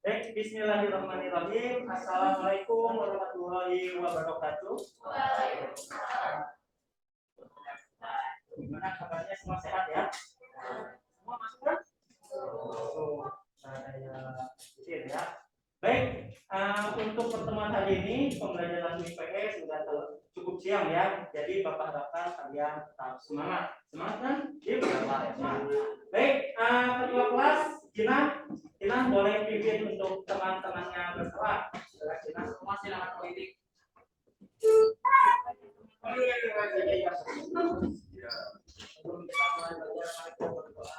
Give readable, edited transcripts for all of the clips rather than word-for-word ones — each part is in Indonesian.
Baik, bismillahirrahmanirrahim. Assalamualaikum warahmatullahi wabarakatuh. Gimana kabarnya, semua sehat ya? Semua masuk kan? Saya izin ya. Baik, untuk pertemuan hari ini pembelajaran IPS sudah cukup siang ya. Jadi Bapak harapkan kalian tetap semangat. Semangat kan? Iya, semangat. Baik, ketua kelas Jinan boleh pimpin untuk teman-temannya berserah. Jinan semua silakan politik. Sebelum kita mulai belajar, mari kita berdoa.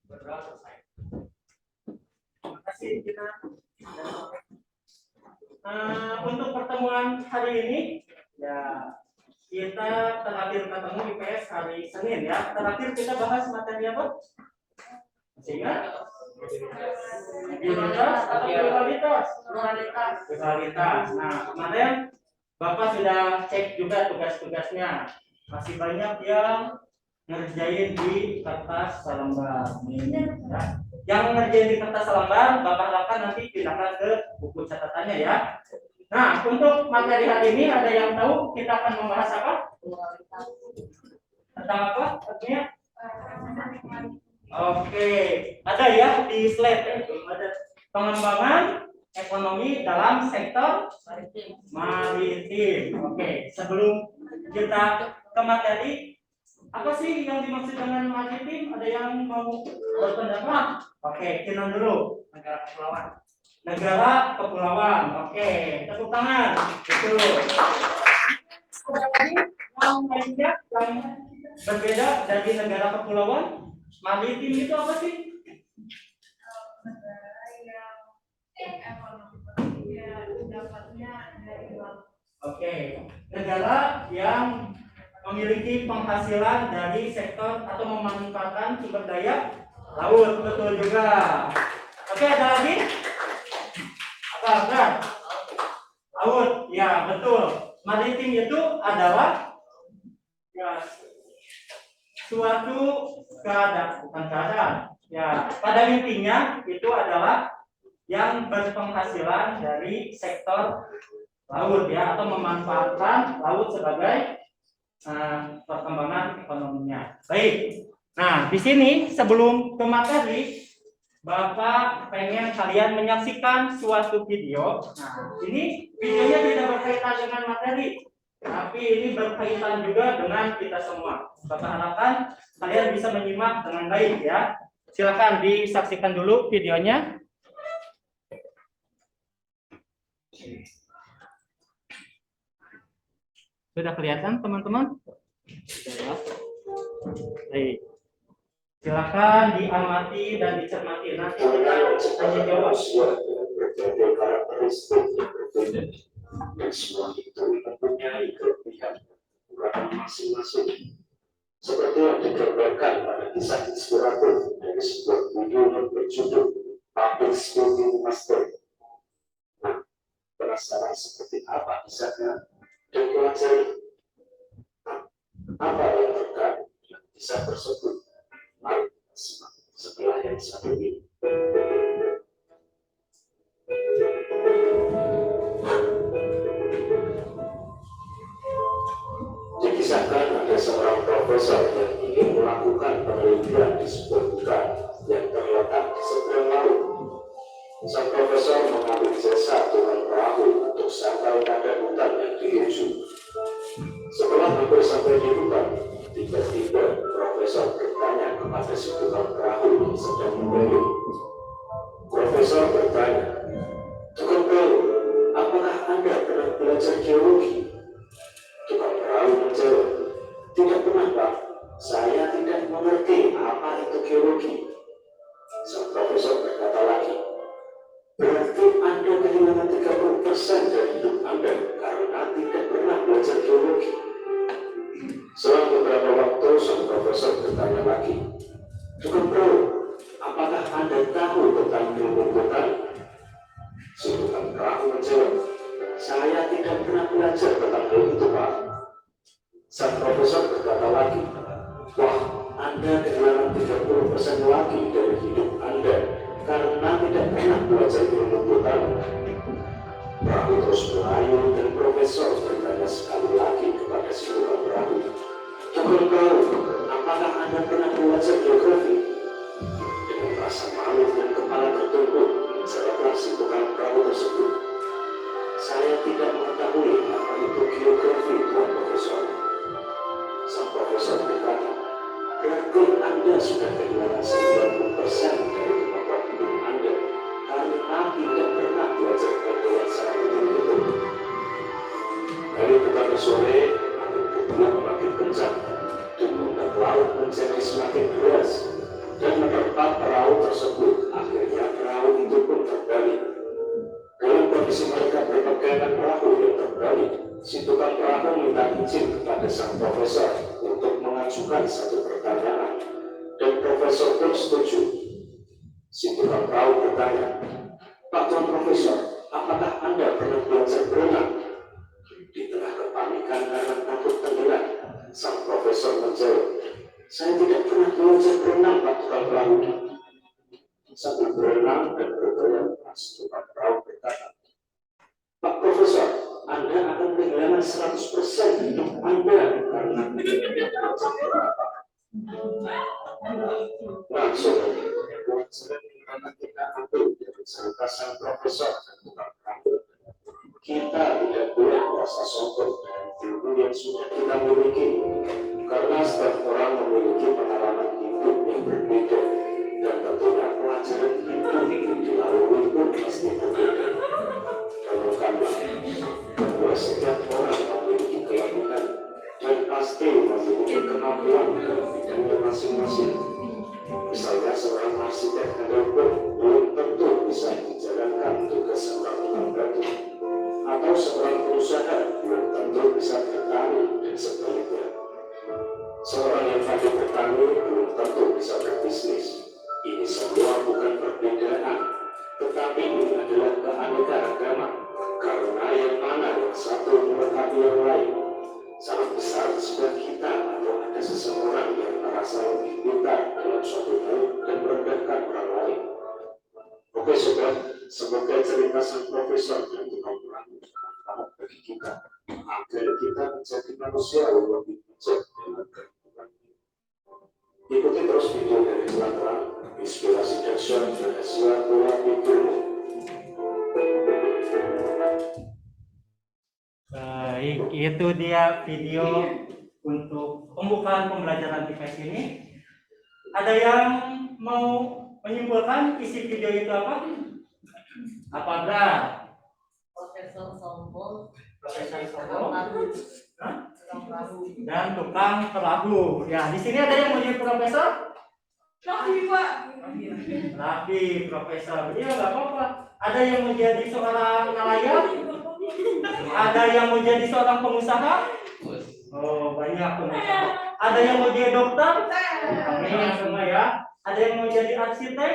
Berdoa selesai. Terima kasih Jinan. Untuk pertemuan hari ini, ya kita terakhir ketemu IPS hari Senin ya. Terakhir kita bahas materi apa? Sehingga pluralitas atau pluralitas. Nah, kemarin Bapak sudah cek juga tugas-tugasnya. Masih banyak yang ngerjain di kertas selembar. Ya. Yang ngerjain di kertas selembar, Bapak harapkan nanti pindahkan ke buku catatannya ya. Nah, untuk materi hari ini ada yang tahu kita akan membahas apa? Tentang apa? Artinya? Oke, ada ya di slide ada pengembangan ekonomi dalam sektor maritim. Oke, sebelum kita ke materi, apa sih yang dimaksud dengan maritim? Ada yang mau berpendapat? Oke, kita dulu. Negara kepulauan. Negara kepulauan. Oke, tepuk tangan. Betul. Yang lainnya yang berbeda dari negara kepulauan, maritim itu apa sih? Negara yang ekonominya dapatnya dari laut. Oke, negara yang memiliki penghasilan dari sektor atau memanfaatkan sumber daya laut. Betul juga. Oke, ada lagi? Apa? Laut. Ya, betul. Maritim itu adalah ya, suatu keadaan. Ya, pada intinya itu adalah yang berpenghasilan dari sektor laut ya, atau memanfaatkan laut sebagai perkembangan ekonominya. Baik. Nah, di sini sebelum ke materi, Bapak pengen kalian menyaksikan suatu video. Nah, ini videonya tidak berkaitan dengan materi, tapi ini berkaitan juga dengan kita semua. Bapak harapkan kalian bisa menyimak dengan baik ya. Silakan disaksikan dulu videonya. Sudah kelihatan teman-teman? Sudah. Baik. Silakan diamati dan dicermati. Nanti kita tanya jawab. Berbagai karakteristik yang berbeda dan semua itu mempunyai kelebihan kekurangan masing-masing. Seperti yang digambarkan pada kisah inspiratif dari sebuah video yang berjudul Public Speaking Master. Nah, penasaran seperti apa kisahnya dan pelajari apa yang terkait dengan kisah tersebut. Mari simak setelah yang satu ini. Dikisahkan ada seorang profesor yang ingin melakukan penelitian di sebuah hutan yang terletak di seberang laut. Sang profesor mengambil jasa dengan perahu untuk sampai pada hutan yang dituju. Setelah hampir sampai di hutan, tiba-tiba profesor bertanya kepada si tukang perahu yang sedang membeli. Profesor bertanya, "Tukang perahu, apakah Anda pernah belajar geologi?" Tukang perahu menjawab, "Tidak pernah, Pak. Saya tidak mengerti apa itu geologi." Sang profesor berkata lagi, "Berarti Anda kehilangan 30% dari hidup Anda karena tidak pernah belajar geologi." Selang beberapa waktu, sang profesor bertanya lagi, "Tukang perahu, apakah Anda tahu tentang ilmu hutan?" Si tukang perahu menjawab, "Saya tidak pernah belajar tentang hal itu, Pak." Sang profesor berkata lagi, "Wah, Anda kehilangan 30% lagi dari hidup Anda karena tidak pernah belajar ilmu pertama. Perahu terus berlayar dan profesor bertanya sekali lagi kepada si tukang perahu. Tukang perahu, apakah Anda pernah belajar geografi? Dengan rasa malu dan kepala tertunduk, jawablah si tukang perahu tersebut. Saya tidak mengetahui apa itu geografi, Tuan Profesor. Sang profesor berkata, berarti Anda sudah kehilangan 90% dari kemampuan hidup Anda karena tidak pernah belajar pelajaran saat itu. Dari petang sore, angin bertiup makin kencang, dan laut menjadi semakin deras, dan menerpa perahu tersebut. Akhirnya perahu itu pun terbalik. Dalam kondisi mereka berpegangan perahu yang terbalik, si tukang perahu minta izin kepada sang profesor untuk mengajukan satu pertanyaan, dan profesor pun setuju. Si tukang perahu bertanya, Pak Tuan Profesor, apakah Anda pernah belajar berenang? Di tengah kepanikan karena takut tenggelam, sang profesor menjawab, saya tidak pernah belajar berenang, Pak Tukang Perahu. Sambil berenang dan berteriak keras, tukang perahu berkata, Pak Profesor, Anda akan kehilangan 100% hidup Anda karena tidak belajar berenang. Langsung pelajaran kita ambil dari cerita sang profesor dan tukang perahu. Kita tidak boleh merasa sombong dengan ilmu yang sudah kita miliki, karena setiap orang memiliki pengalaman hidup yang berbeda, dan tentunya pelajaran hidup yang dilalui pun pasti berbeda. Renungkanlah bahwa setiap orang memiliki kelebihan dan pasti memiliki kemampuan dalam bidangnya masing-masing. Misalnya seorang arsitek handphone belum tentu bisa menjalankan tugas seorang tukang batu, atau seorang pengusaha belum tentu bisa bertani, dan sebaliknya. Seorang yang pandai bertani belum tentu bisa berbisnis. Ini semua bukan perbedaan, tetapi ini adalah keanekaragaman, karena yang mana yang satu melengkapi yang lain. Sangat besar jika kita atau ada seseorang yang merasa lebih pintar dalam suatu hal dan merendahkan orang lain. Oke sobat, semoga cerita sang profesor dan tukang perahu bermanfaat bagi kita, agar kita menjadi manusia yang lebih bijak dalam kehidupan. Ikuti terus video dari Telan, inspirasi Jackson dan Asia Bola Pikirmu. Baik, itu dia video untuk pembukaan pembelajaran IPS ini. Ada yang mau menyimpulkan isi video itu apa? Apakah Profesor sombong, dan tukang perahu? Ya, di sini ada yang mau jadi profesor? Tapi Pak, Raffi, profesor. Iya, nggak apa-apa. Ada yang mau jadi seorang nelayan? Ada yang mau jadi seorang pengusaha? Oh, banyak pengusaha. Ada yang mau jadi dokter? Amin semua ya. Ada yang mau jadi arsitek?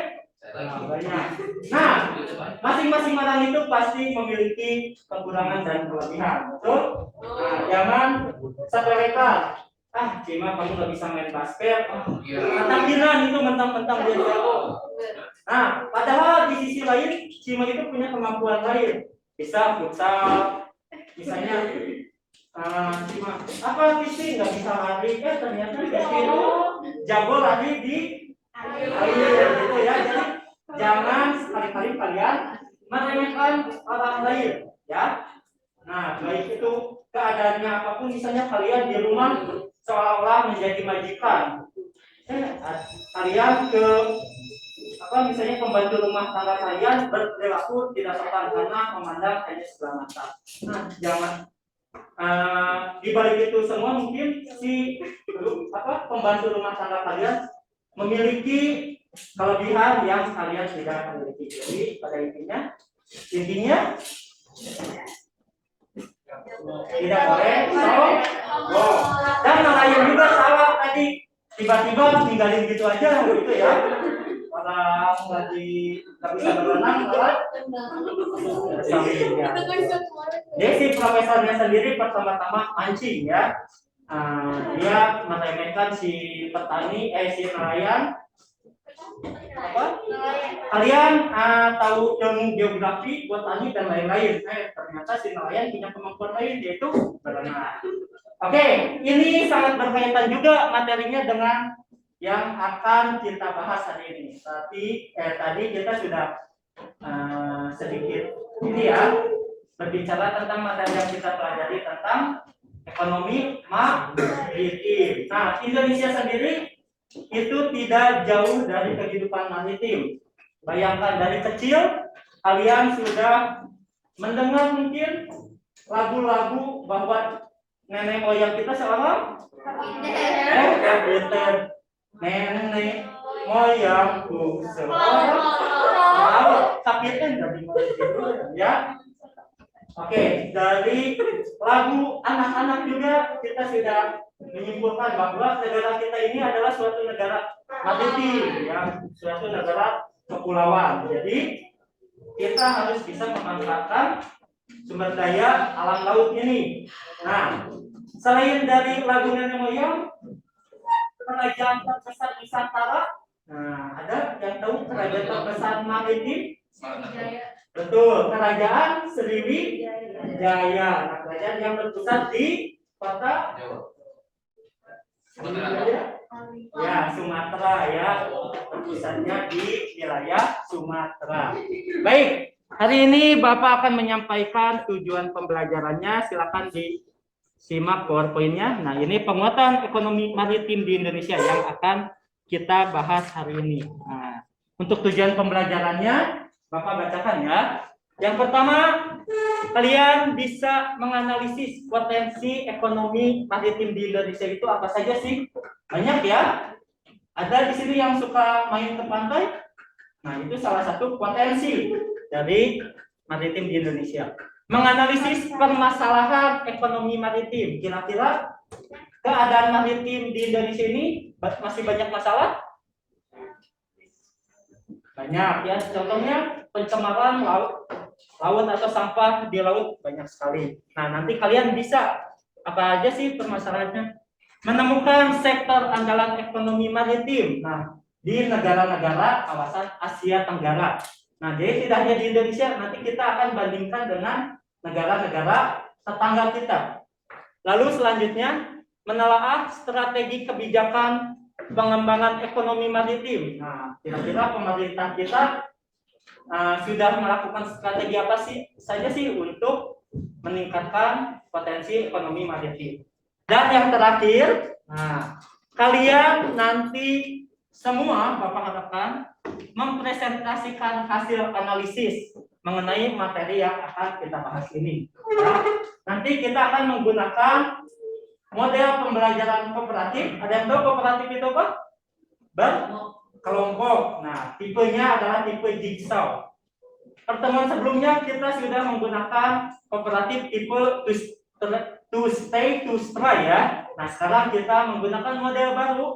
Nah, banyak. Nah, masing-masing orang itu pasti memiliki kekurangan dan kelebihan. Betul? Nah, jangan sepelekan. Cima kamu nggak bisa main basket. Takdiran itu mentang-mentang dia jago. Nah, padahal di sisi lain, Cima itu punya kemampuan lain. Bisa futsal, misalnya Cima apa Tisti nggak bisa lari, ternyata Tisti itu jago lari di air, gitu ya. Jadi jangan sekali-kali kalian meremehkan orang lain, ya. Nah, baik itu keadaannya apapun, misalnya kalian di rumah seolah-olah menjadi majikan, kalian ke misalnya pembantu rumah tangga kalian berperilaku tidak sopan karena memandang hanya sebelah mata. Nah, jangan di balik itu semua mungkin si pembantu rumah tangga kalian memiliki kelebihan yang kalian tidak memiliki. Jadi pada intinya tidak boleh sombong. Dan nelayan juga salah tadi, tiba-tiba tinggalin gitu aja gitu ya. Orang lagi nggak bisa berenang, Jadi si profesornya sendiri pertama-tama mancing ya. dia meremehkan si petani, si nelayan. Apa? Kalian tahu ilmu geografi, botani dan lain-lain. Ternyata si nelayan punya kemampuan lain, yaitu berenang. Oke, ini sangat berkaitan juga materinya dengan yang akan kita bahas hari ini. Tadi kita sudah sedikit ini ya berbicara tentang materi yang kita pelajari tentang ekonomi maritim. Nah, Indonesia sendiri itu tidak jauh dari kehidupan maritim. Bayangkan dari kecil kalian sudah mendengar mungkin lagu-lagu bahwa nenek moyang kita seorang kapiten. Nenek moyangku seorang kapiten dari ya. Oke, dari lagu anak-anak juga kita sudah menyimpulkan bahwa negara kita ini adalah suatu negara maritim, ya, suatu negara kepulauan. Jadi kita harus bisa memanfaatkan sumber daya alam laut ini. Nah, selain dari lagu nenek moyang, kerajaan terbesar Nusantara, nah ada yang tahu kerajaan terbesar maritim? Betul, kerajaan Sriwijaya. Nah, kerajaan yang berpusat di kota ya Sumatera ya, berpusatnya di wilayah Sumatera. Baik, hari ini Bapak akan menyampaikan tujuan pembelajarannya. Silakan disimak PowerPoint-nya. Nah, ini penguatan ekonomi maritim di Indonesia yang akan kita bahas hari ini. Nah, untuk tujuan pembelajarannya Bapak bacakan ya. Yang pertama, kalian bisa menganalisis potensi ekonomi maritim di Indonesia itu apa saja sih? Banyak ya. Ada di sini yang suka main ke pantai. Nah, itu salah satu potensi dari maritim di Indonesia. Menganalisis permasalahan ekonomi maritim. Kira-kira keadaan maritim di Indonesia ini masih banyak masalah? Banyak ya, contohnya pencemaran laut atau sampah di laut banyak sekali. Nah, nanti kalian bisa apa aja sih permasalahannya? Menemukan sektor andalan ekonomi maritim. Nah, di negara-negara kawasan Asia Tenggara. Nah, jadi tidak hanya di Indonesia, nanti kita akan bandingkan dengan negara-negara tetangga kita. Lalu selanjutnya menelaah strategi kebijakan pengembangan ekonomi maritim. Nah, kira-kira pemerintah kita sudah melakukan strategi apa saja sih untuk meningkatkan potensi ekonomi maritim. Dan yang terakhir, nah, kalian nanti semua Bapak harapkan mempresentasikan hasil analisis mengenai materi yang akan kita bahas ini. Nah, nanti kita akan menggunakan model pembelajaran kooperatif. Ada yang tahu kooperatif itu apa? Berkelompok. Nah, tipenya adalah tipe jigsaw. Pertemuan sebelumnya kita sudah menggunakan kooperatif tipe to stay to try ya. Nah, sekarang kita menggunakan model baru,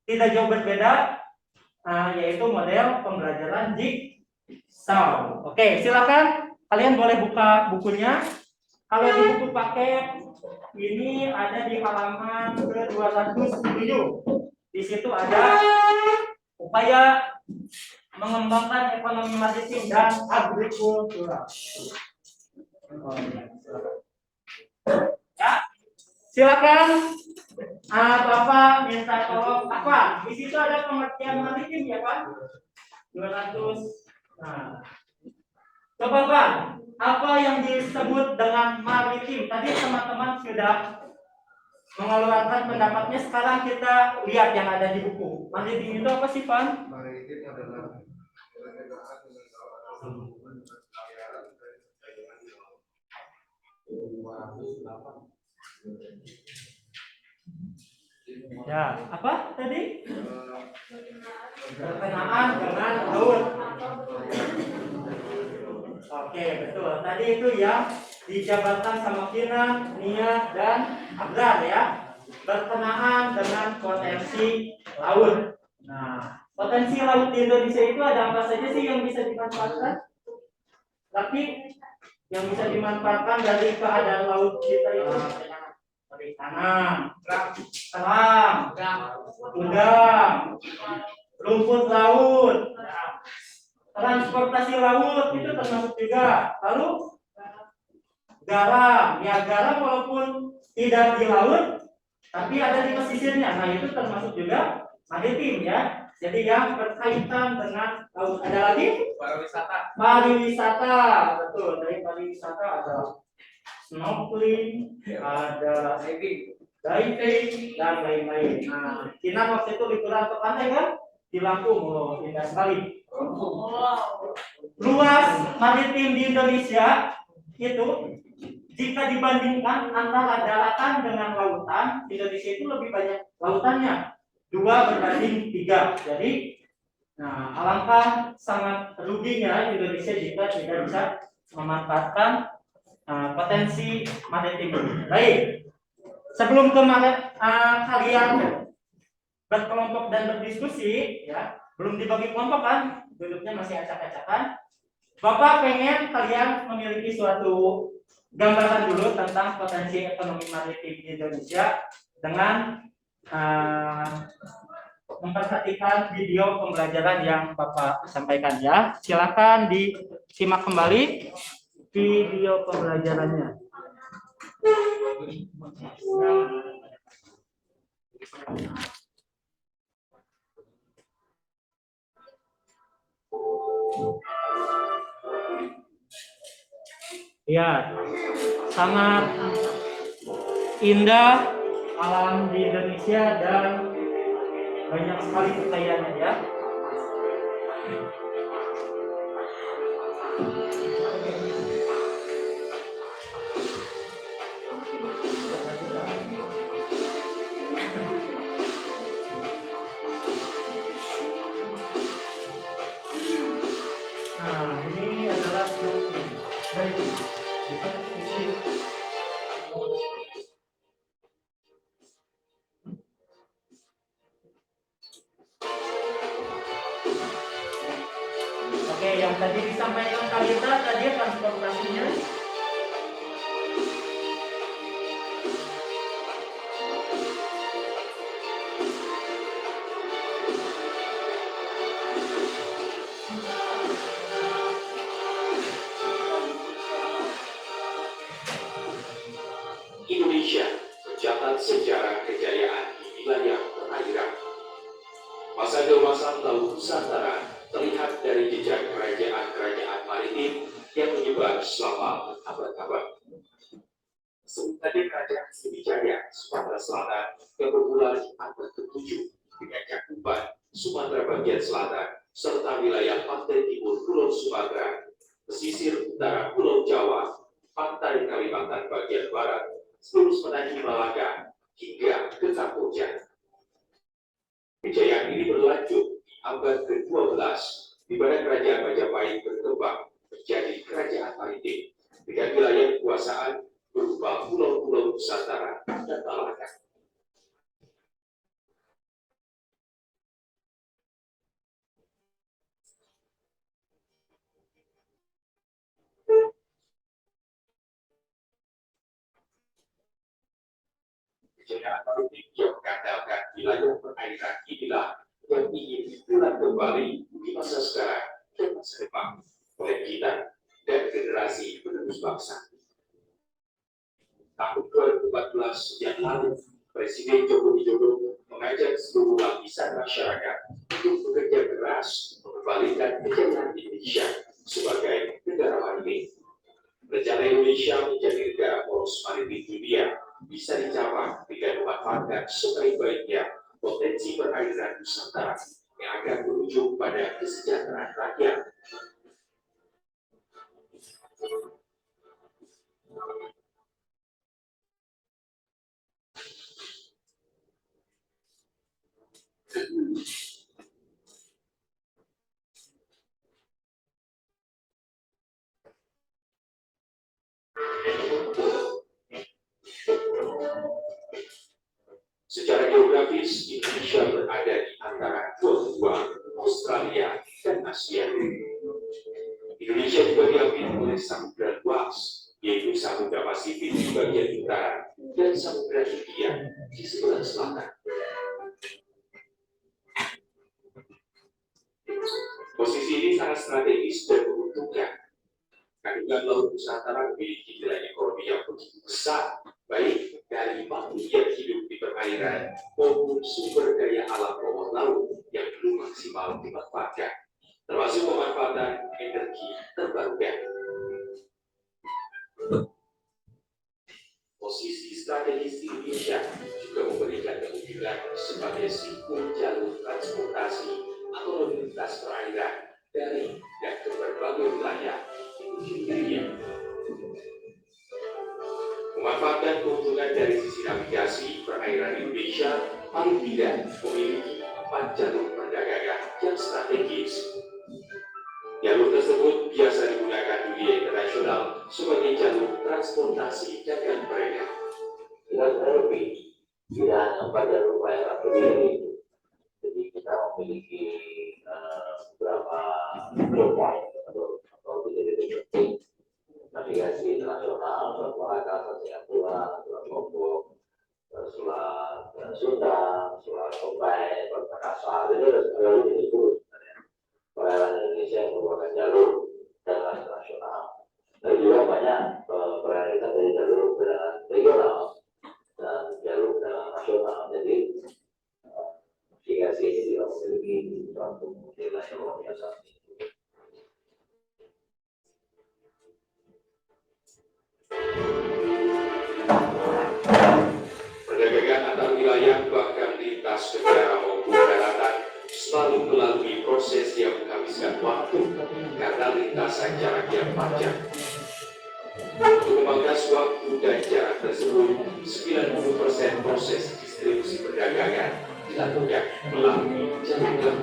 tidak jauh berbeda, yaitu model pembelajaran jigsaw. Oke, silakan kalian boleh buka bukunya. Kalau di buku paket ini ada di halaman ke-207. Di situ ada upaya mengembangkan ekonomi maritim dan agrikultura. Ya, silakan. Bapak minta tolong apa? Di situ ada pengertian maritim ya Pak. 200. Nah, coba Pak, apa yang disebut dengan maritim? Tadi teman-teman sudah mengeluarkan pendapatnya. Sekarang kita lihat yang ada di buku. Maritim itu apa sih Pak? Maritim adalah ya, apa tadi? Berkenaan dengan laut. Oke, betul. Tadi itu yang dijabarkan sama Kina, Nia, dan Abrar ya. Berkenaan dengan potensi laut. Nah, potensi laut di Indonesia itu ada apa saja sih yang bisa dimanfaatkan? Tapi yang bisa dimanfaatkan dari keadaan laut kita itu perikanan, kerang, udang, rumput laut, transportasi laut itu termasuk juga. Lalu garam, ya garam walaupun tidak di laut, tapi ada di pesisirnya. Nah itu termasuk juga maritim ya. Jadi yang berkaitan dengan laut. Ada lagi? Pariwisata. Pariwisata, betul. Dari pariwisata ada snorkeling, ada diving, dan lain-lain. Nah, Cina waktu itu liburan ke pantai kan? Di Lampung, loh, indah sekali. Luas maritim di Indonesia itu jika dibandingkan antara daratan dengan lautan, Indonesia itu lebih banyak lautannya, 2 berbanding 3. Jadi, nah, alangkah sangat ruginya Indonesia jika tidak bisa memanfaatkan potensi maritim ini. Baik, sebelum kalian berkelompok dan berdiskusi, ya, belum dibagi kelompok kan, duduknya masih acak-acakan. Bapak pengen kalian memiliki suatu gambaran dulu tentang potensi ekonomi maritim di Indonesia dengan memperhatikan video pembelajaran yang Bapak sampaikan ya. Silakan disimak kembali video pembelajarannya. Ya, sangat indah alam di Indonesia dan banyak sekali kekayaannya ya. Nah, ini adalah Oke, yang tadi disampaikan Kalita tadi transportasinya. Indonesia mencatat sejarah kejayaan di wilayah perairan. Masa keemasan Laut Nusantara terlihat dari jejak kerajaan-kerajaan maritim yang menyebar selama abad-abad. Seperti Kerajaan Sriwijaya, Sumatera Selatan yang bermula di abad ke-7 dengan cakupan Sumatera bagian selatan serta wilayah pantai timur Pulau Sumatera, pesisir utara Pulau Jawa, pantai Kalimantan bagian barat, seluruh menanjung Malaka hingga ke Kamboja. Kejayaan ini berlanjut di abad ke-12 di mana Kerajaan Majapahit berkembang menjadi kerajaan maritim dengan wilayah kekuasaan berupa pulau-pulau Nusantara dan Malaka. Kejayaan maritim yang mengandalkan wilayah perairan inilah yang ingin diulang kembali di masa sekarang dan masa depan oleh kita dan generasi penerus bangsa. Tahun 2014 yang lalu, Presiden Joko Widodo mengajak seluruh lapisan masyarakat untuk bekerja keras mengembalikan kejayaan Indonesia sebagai negara maritim. Rencana Indonesia menjadi negara poros maritim dunia bisa dicapai dengan memanfaatkan sebaik-baiknya potensi perairan Nusantara yang akan berujung pada kesejahteraan rakyat. Secara geografis, Indonesia berada di antara dua benua, Australia dan Asia. Indonesia juga diambil oleh samudra luas, yaitu Samudra Pasifik di bagian utara dan Samudra Hindia di sebelah selatan. Posisi ini sangat strategis dan menguntungkan. Kandungan laut Nusantara memiliki nilai ekonomi yang begitu besar, baik dari makhluk yang hidup di perairan maupun sumber daya alam bawah laut yang belum maksimal dimanfaatkan, termasuk pemanfaatan energi terbarukan. Posisi strategis Indonesia juga memberikan kemungkinan sebagai simpul jalur transportasi atau mobilitas perairan dari dan ke berbagai wilayah di dunia. Memanfaatkan keuntungan dari sisi navigasi, perairan Indonesia paling tidak memiliki 4 jalur perdagangan yang strategis. Jalur tersebut biasa digunakan dunia internasional sebagai jalur transportasi dagang mereka. Tidak hanya 4 jalur perairan berdiri, jadi kita memiliki beberapa point atau titik-titik penting navigasi internasional, Selat Singapura, Selat Lombok, Selat Sunda, Selat Sombai, Selat Makassar. Jadi ada jalur itu perairan Indonesia yang merupakan jalur perdagangan internasional. Dan juga banyak perairan kita dari jalur perdagangan regional dan jalur perdagangan nasional. Jadi navigasi ini tidak memiliki suatu nilai yang luar biasa. Perdagangan antar wilayah bahkan lintas negara maupun daratan selalu melalui proses yang menghabiskan waktu karena lintasan jarak yang panjang. Untuk memangkas waktu dan jarak tersebut, 90% proses distribusi perdagangan dilakukan melalui jalur laut.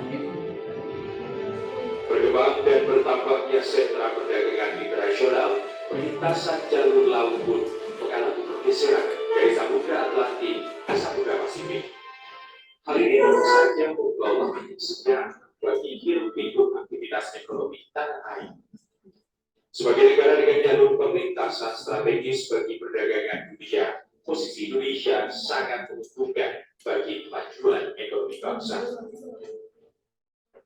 Berkembang dan bertambahnya sentra perdagangan internasional, perlintasan jalur laut pun mengalami pergeseran dari Samudra Atlantik ke Samudra Pasifik. Hal ini tentu saja membawa sejarah bagi hiruk-pikuk aktivitas ekonomi tanah air. Sebagai negara dengan jalur perlintasan strategis bagi perdagangan dunia, posisi Indonesia sangat menguntungkan bagi kemajuan ekonomi bangsa.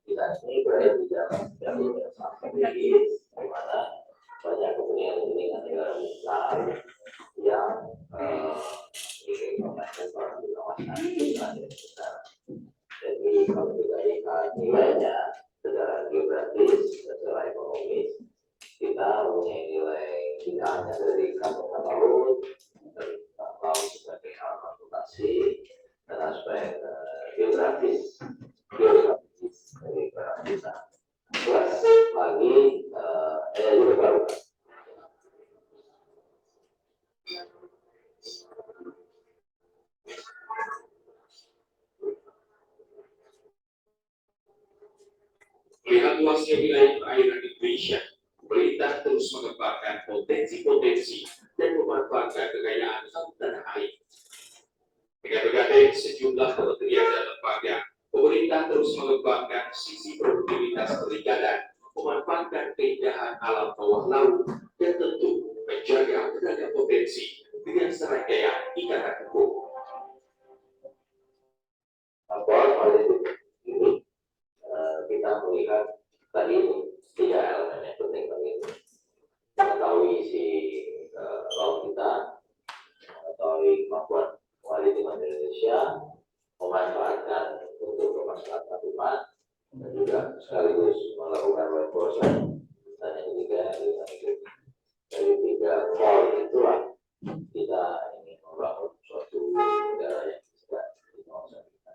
Kita ini berada di dalam jalur yang sangat strategis, di mana banyak kepentingan negara besar yang ingin memainkan peran di kawasan Indonesia besar. Jadi kalau kita lihat nilainya secara geografis dan secara ekonomis, kita mempunyai nilai tidak hanya dari kantong laut, dari laut sebagai alat transportasi, dan aspek geografis dari barang kita. Plus lagi energi terbarukan. Melihat luasnya wilayah perairan Indonesia, pemerintah terus mengembangkan potensi-potensi dan memanfaatkan kekayaan laut tanah air. Dengan bergandeng sejumlah kementerian dan lembaga, pemerintah terus mengembangkan sisi produktivitas perikanan, memanfaatkan keindahan alam bawah laut, dan tentu menjaga beragam potensi dengan serangkaian ikatan hukum. Ini kita melihat tadi 3 elemen yang penting tadi, mengetahui isi laut kita, mengetahui kemampuan kemaritiman Indonesia, memanfaatkan untuk kemaslahatan umat, dan juga sekaligus melakukan law enforcement. Dan yang ketiga, dari 3 poin itulah kita ingin membangun suatu negara yang bisa di kawasan kita.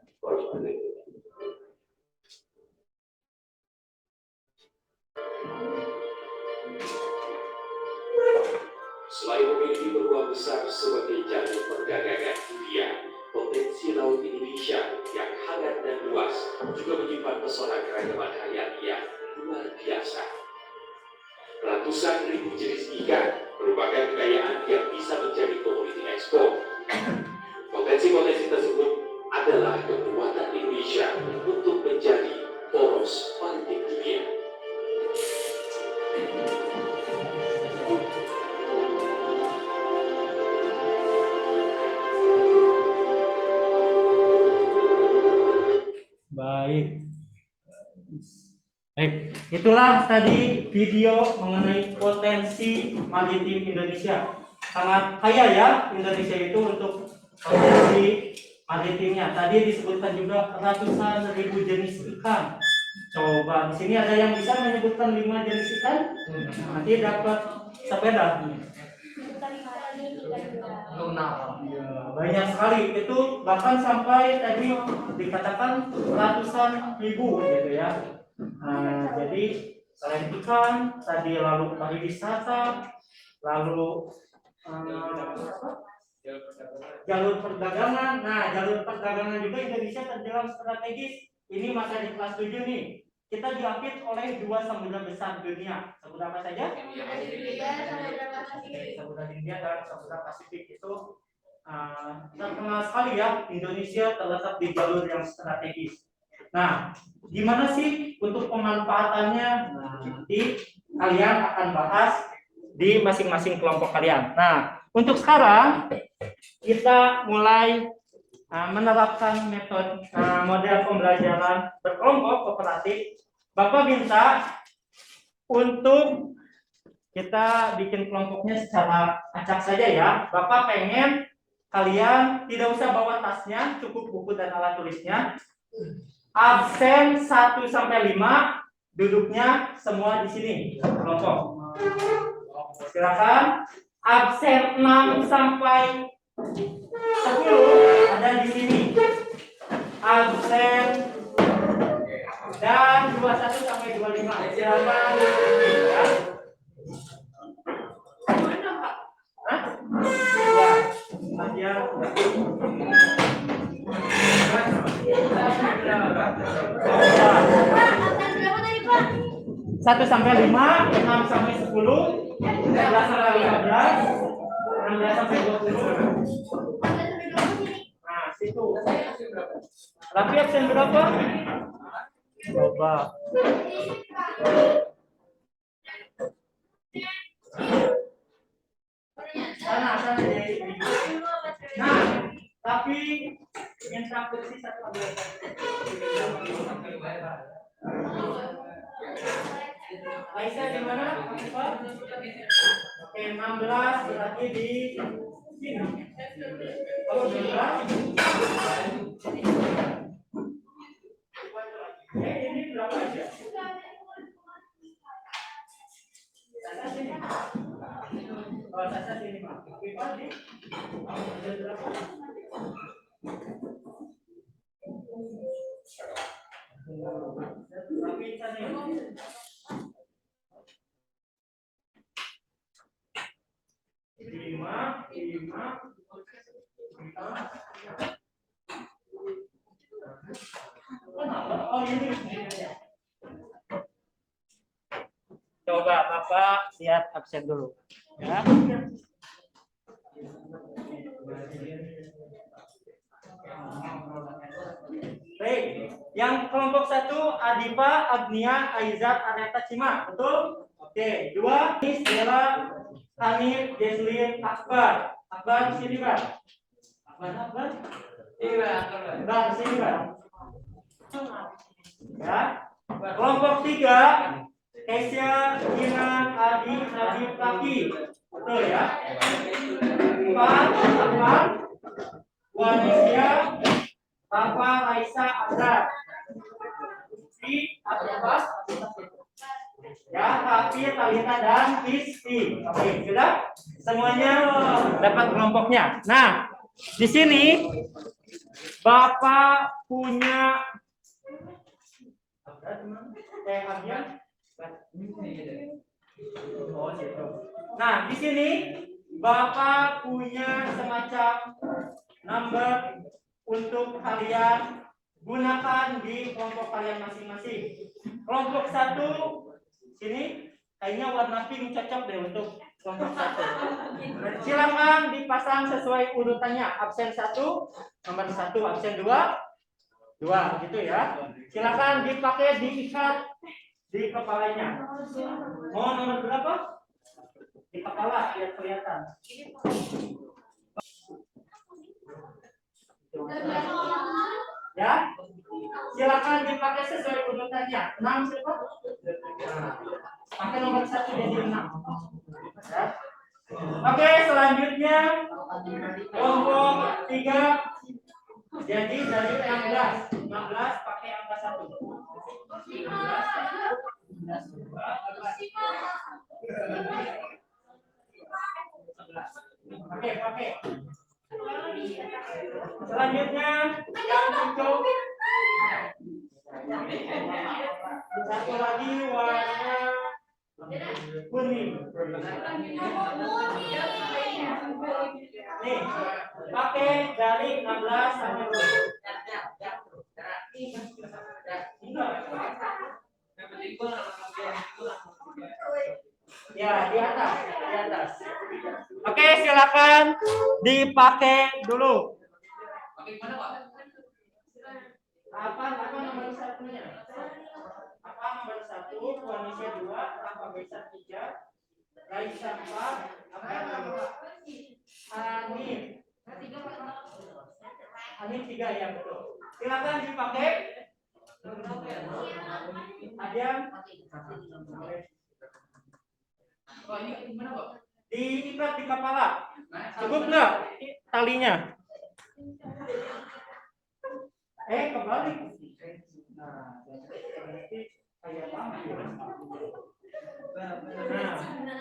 Selain memiliki peluang besar sebagai jalur perdagangan dunia, potensi laut Indonesia yang hangat dan luas juga menyimpan pesona keragaman hayati yang luar biasa. Ratusan ribu jenis ikan merupakan kekayaan yang bisa menjadi komoditi ekspor. Potensi-potensi tersebut adalah kekuatan Indonesia untuk menjadi poros maritim dunia. Baik. Baik, itulah tadi video mengenai potensi maritim Indonesia. Sangat kaya ya Indonesia itu untuk potensi maritimnya. Tadi disebutkan juga ratusan ribu jenis ikan. Coba di sini ada yang bisa menyebutkan 5 jenis ikan? Nanti dapat sepeda. Ya, banyak sekali itu, bahkan sampai tadi dikatakan ratusan ribu gitu ya. Jadi selain ikan tadi, lalu pariwisata, lalu jalur perdagangan. Nah, jalur perdagangan juga Indonesia terbilang strategis. Ini masa di kelas 7 nih. Kita diapit oleh 2 samudra besar dunia. Samudra apa saja? Samudra Hindia dan Samudra Pasifik. Itu terkenal sekali ya, Indonesia terletak di jalur yang strategis. Nah, gimana sih untuk pemanfaatannya? Nah, nanti kalian akan bahas di masing-masing kelompok kalian. Nah, untuk sekarang kita mulai menerapkan metode model pembelajaran berkelompok kooperatif. Bapak minta untuk kita bikin kelompoknya secara acak saja ya. Bapak pengen kalian tidak usah bawa tasnya, cukup buku dan alat tulisnya. Absen 1 sampai 5, duduknya semua di sini kelompok. Silakan. Absen 6 sampai 10 ada di sini. Absen dan 21 sampai 25. Silakan. Ya. Hah? Ya, Satu sampai 5, 6 sampai 10, 11 sampai 15, 16 sampai 20. Nah, situ. Tapi absen berapa? Coba. Sana jadi. Nah, tapi minta kursi 1 Aisyah di mana? Oke, 16 berarti di sini. Kalau 12. Ini berapa aja? Sasa sini. Oh, Sasa sini, Pak. Pipa di. Ada berapa? Tapi tadi 5. Oh, ini. Coba Bapak lihat absen dulu. Ya. Baik, yang kelompok 1 Adipa, Agnia, Aizat, Aneta, Cima, betul? Oke, 2 Nis, Dela, Hanif, Jesslyn, Akbar. Akbar di sini, Bang. Akbar. Bang, sini, Bang. Ya. Kelompok 3 Kesia, Gina, Adi, Najib, Laki. Betul ya? 4 Akbar, Wanisya, Papa, Raisa, Azhar. Si Abdullah, ya, Tapi, Talita, dan Isti. Oke, sudah? Semuanya dapat kelompoknya. Nah, di sini Bapak punya Nah, di sini Bapak punya semacam number untuk kalian gunakan di kelompok kalian masing-masing. Kelompok 1 sini kayaknya warna pink cocok deh untuk kelompok 1. Silakan dipasang sesuai urutannya. Absen 1 nomor 1, absen 2 gitu ya. Silakan dipakai diikat di kepalanya. Mau nomor berapa? Di kepala biar kelihatan. Ya. silakan dipakai sesuai urutannya. 6 siapa? Nah, pakai nomor 1 jadi 6. Ya. Oke, selanjutnya kelompok 3 jadi dari 16 pakai angka 1. Oke. Selanjutnya yang hijau. Satu lagi warna kuning. Nih, pakai dari 16 sampai 20. Ya, di atas. Oke, silakan dipakai dulu. Apa nomor satunya? Apa nomor 1, Indonesia 2, apa besar 3, Raisa 4, apa nama? Hanif 3 ya betul. Silakan dipakai. Adian. Diikat di kepala. Cukup nggak talinya? Kebalik.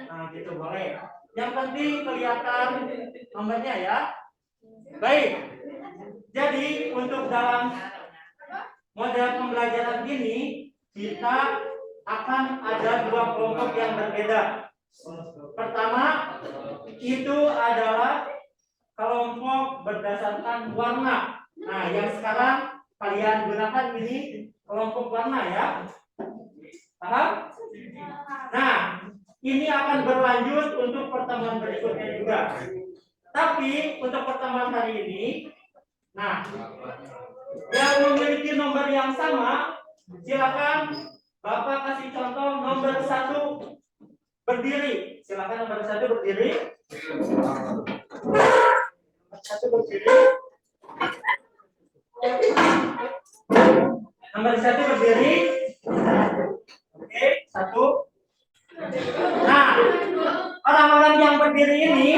Nah, gitu boleh. Yang penting kelihatan nomornya ya. Baik. Jadi untuk dalam model pembelajaran ini kita akan ada 2 kelompok yang berbeda. Pertama itu adalah kelompok berdasarkan warna. Nah, yang sekarang kalian gunakan ini kelompok warna ya. Paham? Nah, ini akan berlanjut untuk pertemuan berikutnya juga. Tapi untuk pertemuan hari ini, nah, yang memiliki nomor yang sama, silakan Bapak kasih contoh nomor 1 berdiri. Silakan nomor 1 berdiri. Nomor 1 berdiri. Oke, 1. Nah, orang-orang yang berdiri ini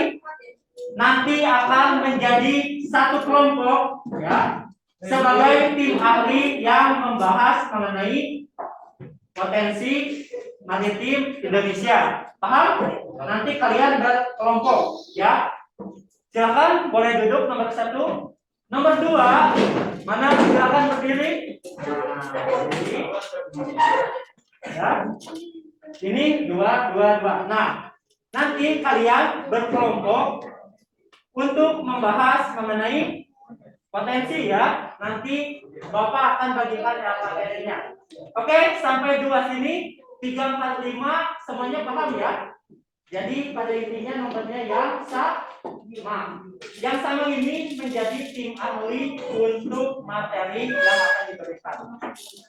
nanti akan menjadi satu kelompok ya, sebagai tim ahli yang membahas mengenai potensi maritim Indonesia. Paham? Nanti kalian berkelompok ya. Silakan boleh duduk nomor 1. Nomor 2, mana silakan berdiri. Ya. Ini 2. Nah, nanti kalian berkelompok untuk membahas mengenai potensi ya. Nanti Bapak akan bagikan LKPD-nya. Oke, sampai 2 sini 3, 4, 5 semuanya paham ya. Jadi pada intinya nomornya yang sama. Yang sama ini menjadi tim ahli untuk materi yang akan diberikan.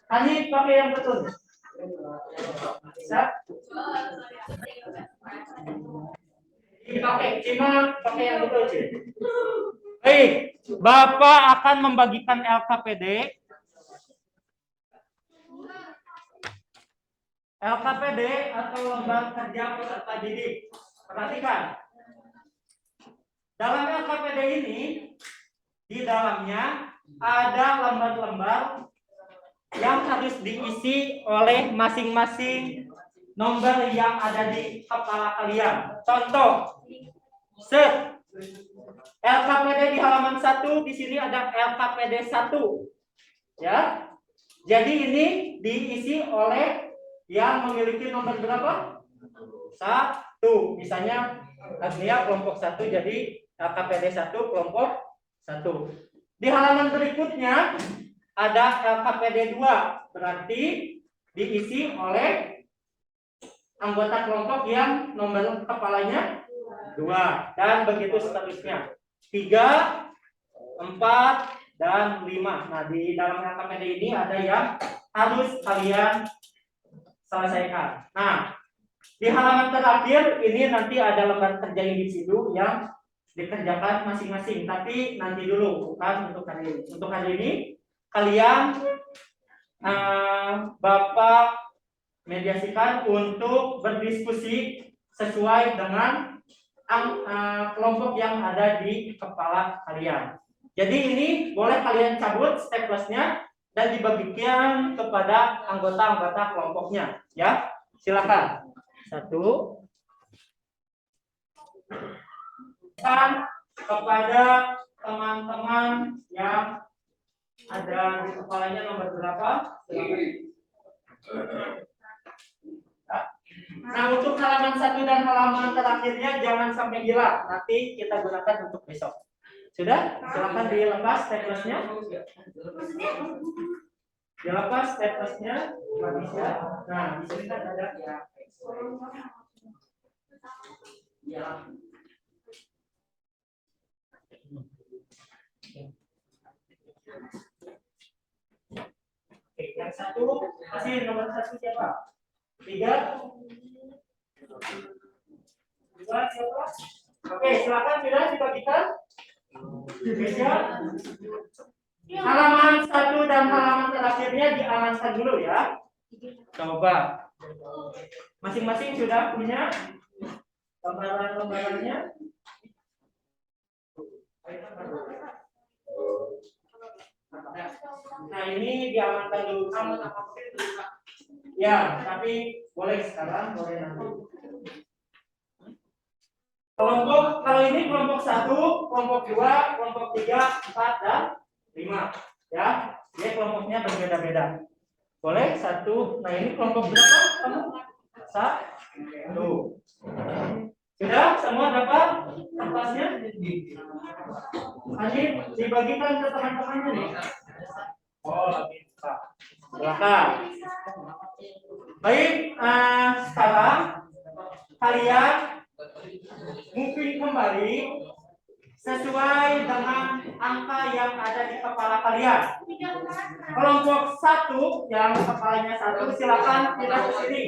Ini pakai yang betul. Bisa? Dipakai, cuma pakai yang betul sih. Baik, Bapak akan membagikan LKPD. LKPD atau lembar kerja peserta didik. Perhatikan. Dalam LKPD ini, di dalamnya ada lembar-lembar yang harus diisi oleh masing-masing nomor yang ada di kepala kalian. Contoh, set LKPD di halaman 1, di sini ada LKPD 1. Ya. Jadi ini diisi oleh yang memiliki nomor berapa? 1. Misalnya Agnia kelompok 1, jadi LKPD 1 kelompok 1. Di halaman berikutnya ada LKPD 2, berarti diisi oleh anggota kelompok yang nomor kepalanya 2, dan begitu seterusnya. 3, 4, dan 5. Nah, di dalam LKPD ini ada yang harus kalian selesaikan. Nah, di halaman terakhir ini nanti ada lembar kerja individu yang dikerjakan masing-masing. Tapi nanti dulu, bukan untuk hari ini. Untuk hari ini kalian Bapak mediasikan untuk berdiskusi sesuai dengan kelompok yang ada di kepala kalian. Jadi ini boleh kalian cabut staples-nya dan dibagikan kepada anggota-anggota kelompoknya, ya. Silakan. 1. Dan kepada teman-teman yang ada di kepalanya nomor berapa? Nah, untuk halaman 1 dan halaman terakhirnya jangan sampai hilang. Nanti kita gunakan untuk besok. Sudah? Silakan dilepas staplesnya. Dilepas staplesnya. Nah, di sini kan ada ya. Oke, yang 1 masih nomor 1 siapa? 3. 2 siapa? Oke, silakan sudah dibagikan. Bisa. Halaman 1 dan halaman terakhirnya diamankan dulu ya. Coba. Masing-masing sudah punya lembaran-lembarannya. Nah, ini diamankan dulu. Ya, tapi boleh sekarang, boleh nanti. Kelompok, kalau ini kelompok 1, kelompok 2, kelompok 3, 4, dan 5. Ya, dia kelompoknya berbeda-beda. Boleh 1. Nah, ini kelompok berapa? Kamu? 1. Sudah semua dapat kertasnya? Ini dibagikan ke teman-temannya nih. Oh, lagi. Silakan. Baik, sekarang kalian mungkin kembali sesuai dengan angka yang ada di kepala kalian. Kelompok 1 yang kepalanya 1 silakan pindah ke sini.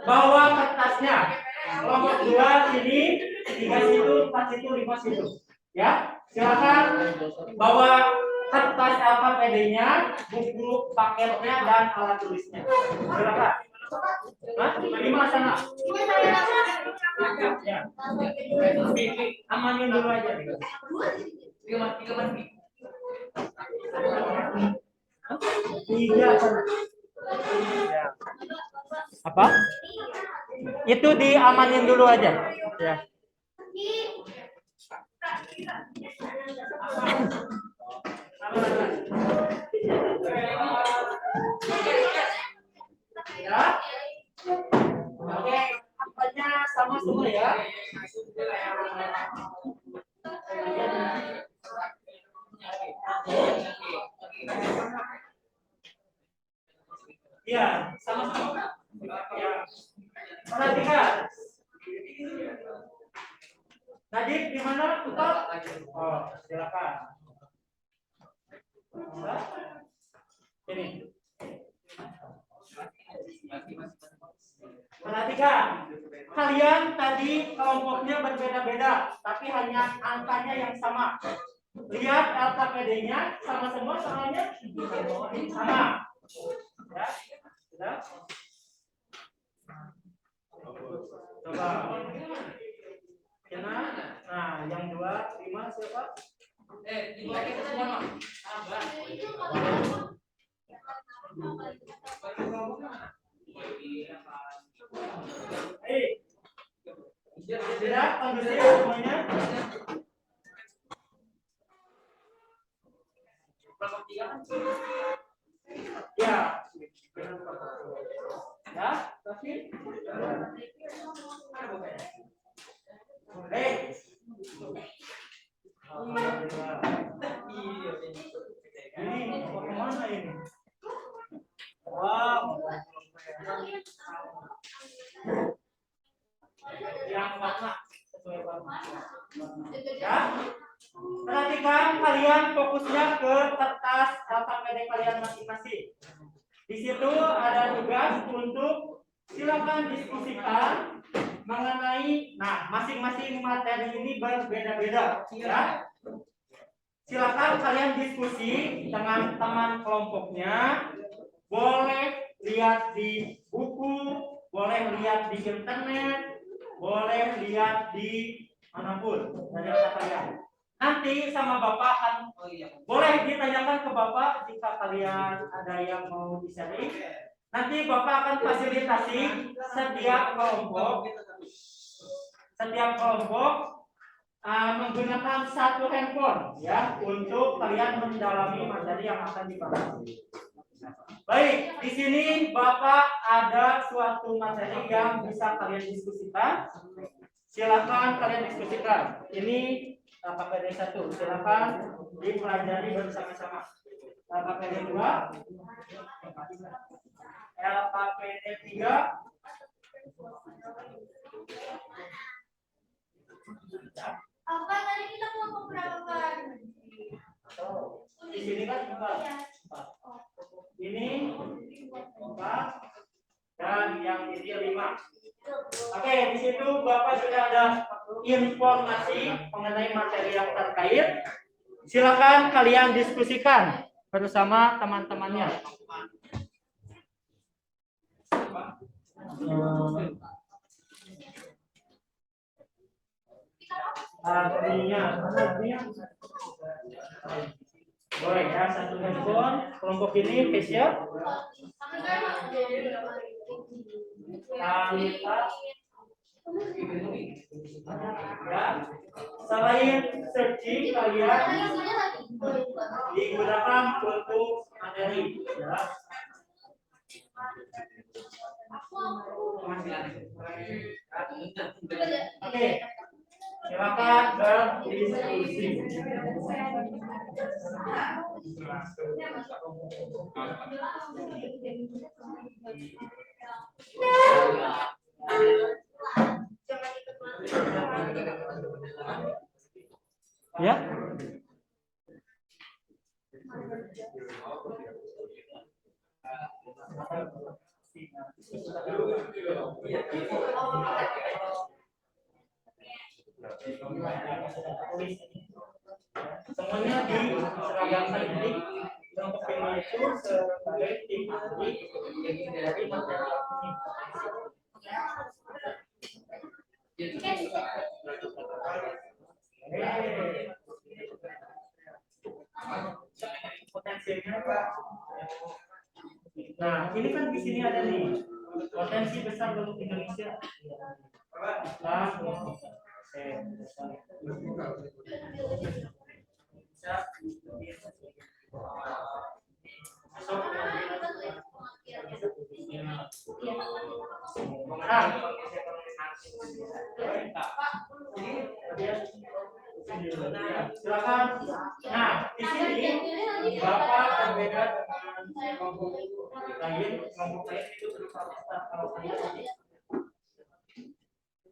Bawa kertasnya. Kelompok 2 sini, 3 situ, 4 situ, 5 situ. Ya, silakan bawa kertas LKPD-nya, buku paketnya dan alat tulisnya. Silakan. Hah? 5 sana. Ya. Amanin dulu aja. 3 sana. Apa? Itu diamanin dulu aja. Ya. Ya. Oke, angkanya sama semua ya. Ya, sama-sama. Ya. Perhatikan. Nadik di mana? Utap? Oh, silakan. Ini. Perhatikan. Kalian tadi kelompoknya berbeda-beda, tapi hanya angkanya yang sama. Lihat LKPD-nya sama semua soalnya sama. Ya, sudah. Coba. Nah, yang 2, 5 siapa? Lagi semua. Sudah kondusif semuanya? Ya. Ya, tapi ini bagaimana ini? Wow. Yang warna sesuai warna. Ya. Perhatikan kalian fokusnya ke kertas LKPD kalian masing-masing. Di situ ada tugas untuk silakan diskusikan mengenai, nah masing-masing materi ini berbeda-beda, ya. Silakan kalian diskusi dengan teman kelompoknya boleh lihat di buku, boleh lihat di internet, boleh lihat di manapun dari otak kalian. Nanti sama Bapak akan boleh ditanyakan ke Bapak jika kalian ada yang mau di-sharing. Nanti Bapak akan fasilitasi setiap kelompok menggunakan satu handphone ya untuk kalian mendalami materi yang akan dibahas. Baik, di sini Bapak ada suatu materi yang bisa kalian diskusikan. Silakan kalian diskusikan. Ini KPD 1, silakan dipelajari bersama-sama. KPD 2, LKPD 3. Apa tadi kita mau keberapa? Di sini kan 4. Ini 4 dan yang ini 5. Oke, di situ Bapak sudah ada informasi mengenai materi yang terkait. Silakan kalian diskusikan bersama teman-temannya. Artinya boleh ya, satu handphone. Kelompok ini spesial. Ya. Selain searching, kalian digunakan untuk materi. Ya. Oke, silakan berdiskusi. Ya. Semuanya diseragamkan ini kelompok ini itu sebagai tim ahli dari materi ini. Potensinya Pak. Nah, ini kan di sini ada nih potensi besar untuk Indonesia. Silakan. Nah, di sini Bapak berbeda dengan kelompok lain. Kelompok lain itu berupa kalau saya tadi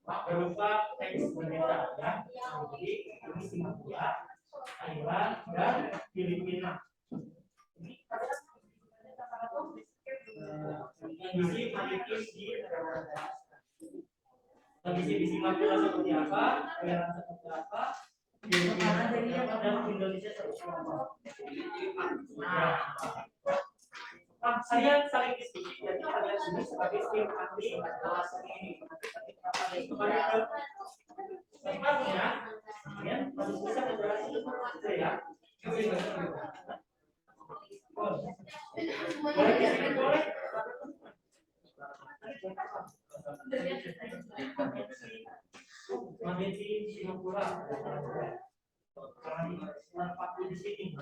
berupa teks berbeda ya. Jadi ini Singapura, Thailand, dan Filipina. Kondisi maritim di negara-negara. Kondisi di Singapura seperti apa? Thailand seperti apa? Filipina seperti apa? Dan Indonesia seperti apa? Nah, saya saling diskusi. Jadi kalian ini sebagai tim ahli kelas ini. Kembali ke tempatnya, ya, harus bisa menjelaskan itu ya. Boleh di sini boleh. Kondisi Singapura. Karena pakai di sini.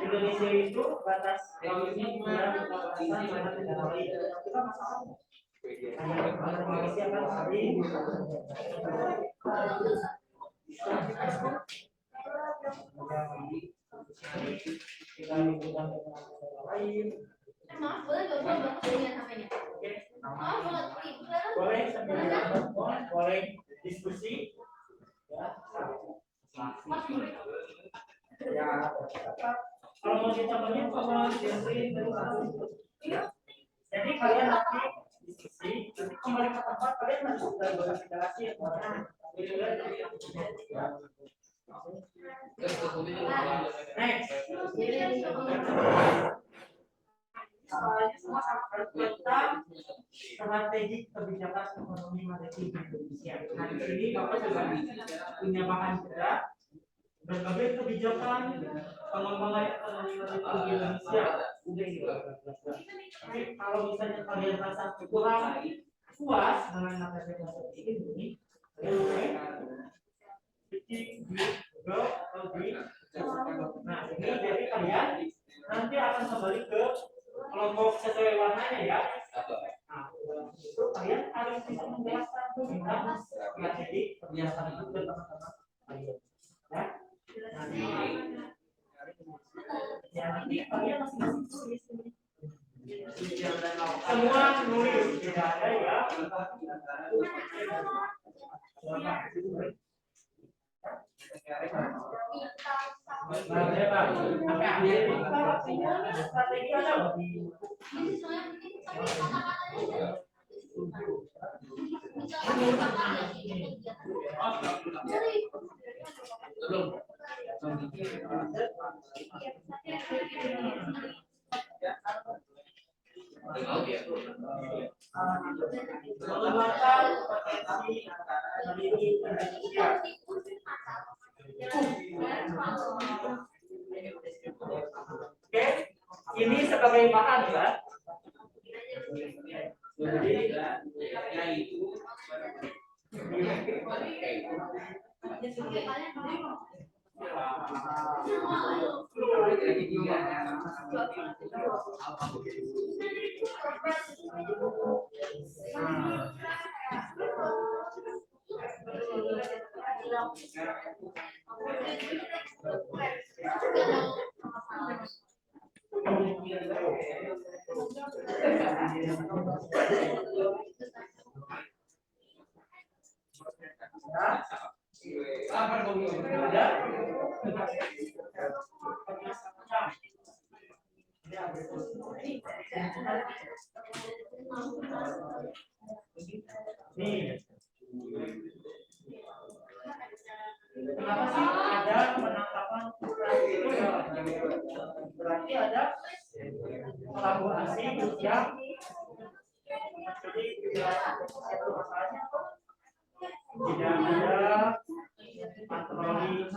Indonesia itu batas lautnya 9 negara lain. Polisi akan saling Maaf, boleh nggak gua banget dengan HP-nya? Maaf, boleh sambil telepon, boleh diskusi ya. Ya, kalau mau dicontohnya sama jadi kalian nanti diskusi, nanti kembali ke tempat kalian harus berkomunikasi ya. Next. Semua tentang strategi kebijakan ekonomi maritim Indonesia. Nah, di sini Bapak juga punya bahan juga berbagai kebijakan pengembangan ekonomi maritim di Indonesia. Tapi kalau misalnya kalian merasa kurang puas dengan materi seperti ini, di Google atau di nah ini jadi kalian nanti akan kembali ke kelompok sesuai warnanya ya. Nah, itu kalian harus bisa menjelaskan tentang strategi kebiasaan itu ke teman-teman kalian. Ya. Nanti kalian masing-masing tulis. Semua nulis, tidak ada ya. Strategi ada mengembangkan potensi maritim Indonesia. Oke, ini sebagai bahan ya. Nih. Kenapa sih ada penangkapan itu ya? Berarti ada kolaborasi yang jadi itu masalahnya tidak ada patroli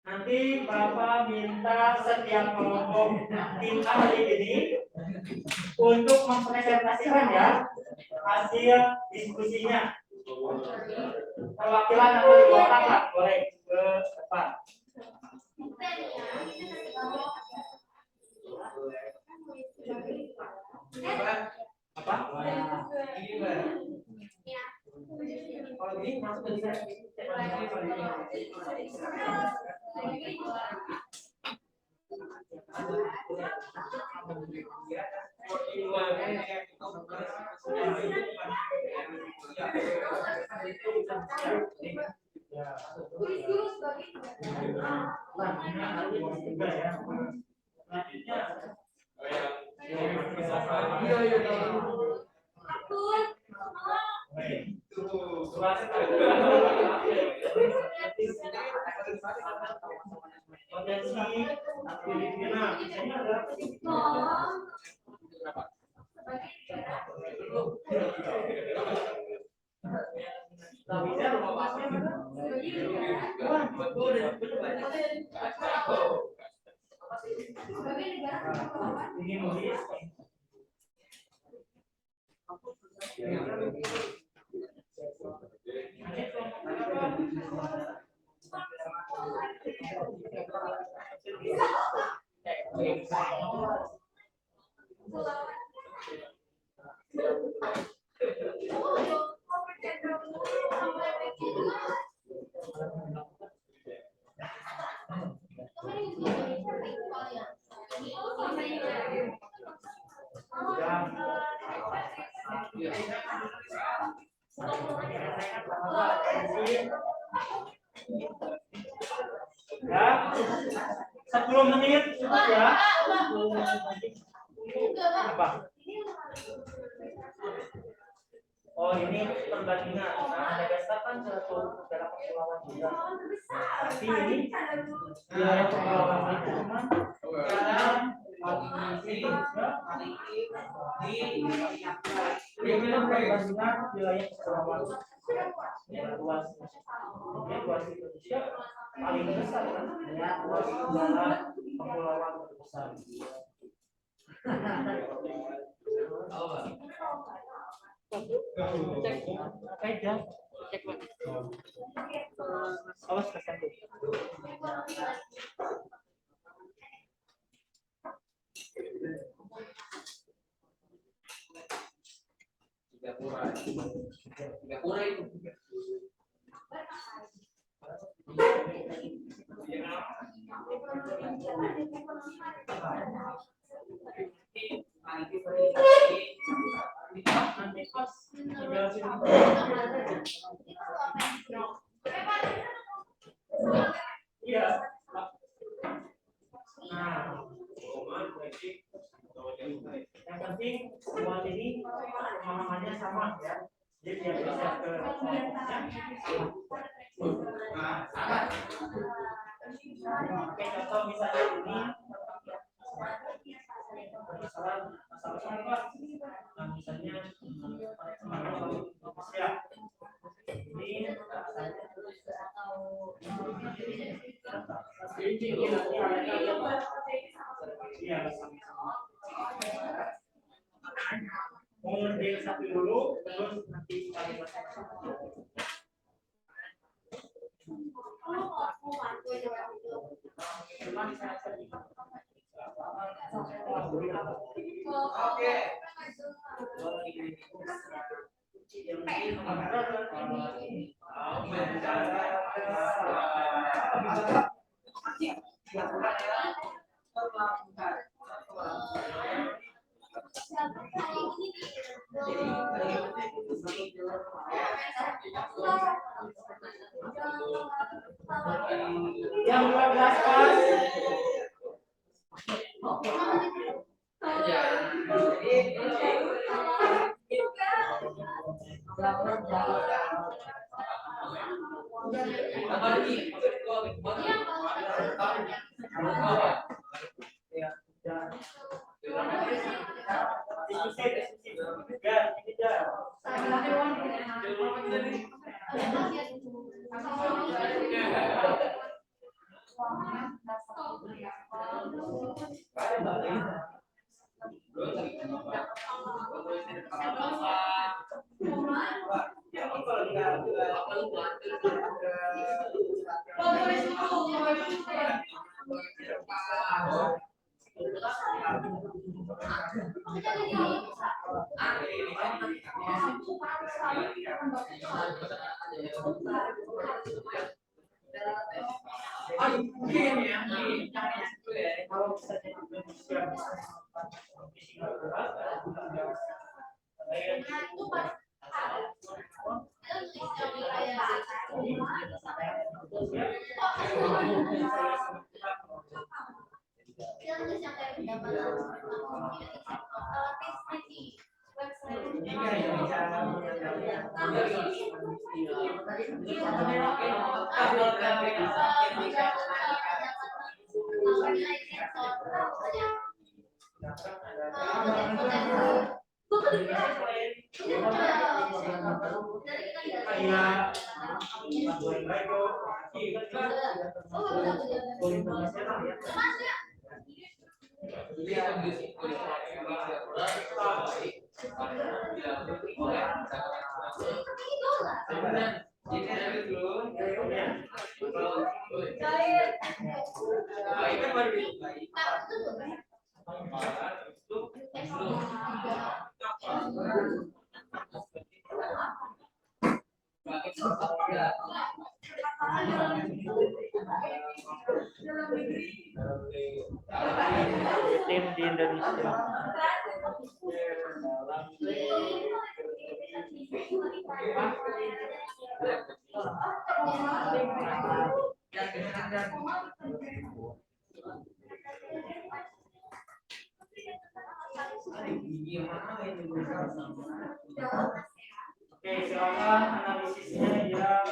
nanti Bapak minta setiap kelompok tim ahli ini untuk mempresentasikan ya hasil diskusinya. Perwakilan atau dua orang lah boleh ke depan. Apa? Kalau ini masuk ke potensi Filipina misalnya ada Sebagai negara kepulauan. Ini nulis. Ya, 10 menit cukup ya. Apa? Oh, ini perbandingan. Nah, Madagascar kan satu negara kepulauan juga. Tapi ini wilayah kepulauan itu cuma ini perbandingan wilayah kepulauan luas. Ini luas Indonesia paling besar kan? Ya, luas negara kepulauan terbesar. Cek Pak. Awas kesandung. Singapura itu. Iya. Nah, yang penting semua ini pemahamannya sama ya. Jadi dia bisa ke oke, contoh misalnya ini masalah apa? Nah, misalnya ya mau ngerjain satu dulu, terus nanti cari yang 12 pas. Kalau bisa jadi Indonesia bisa kayak Tim di Indonesia. Oke, silakan analisisnya ya.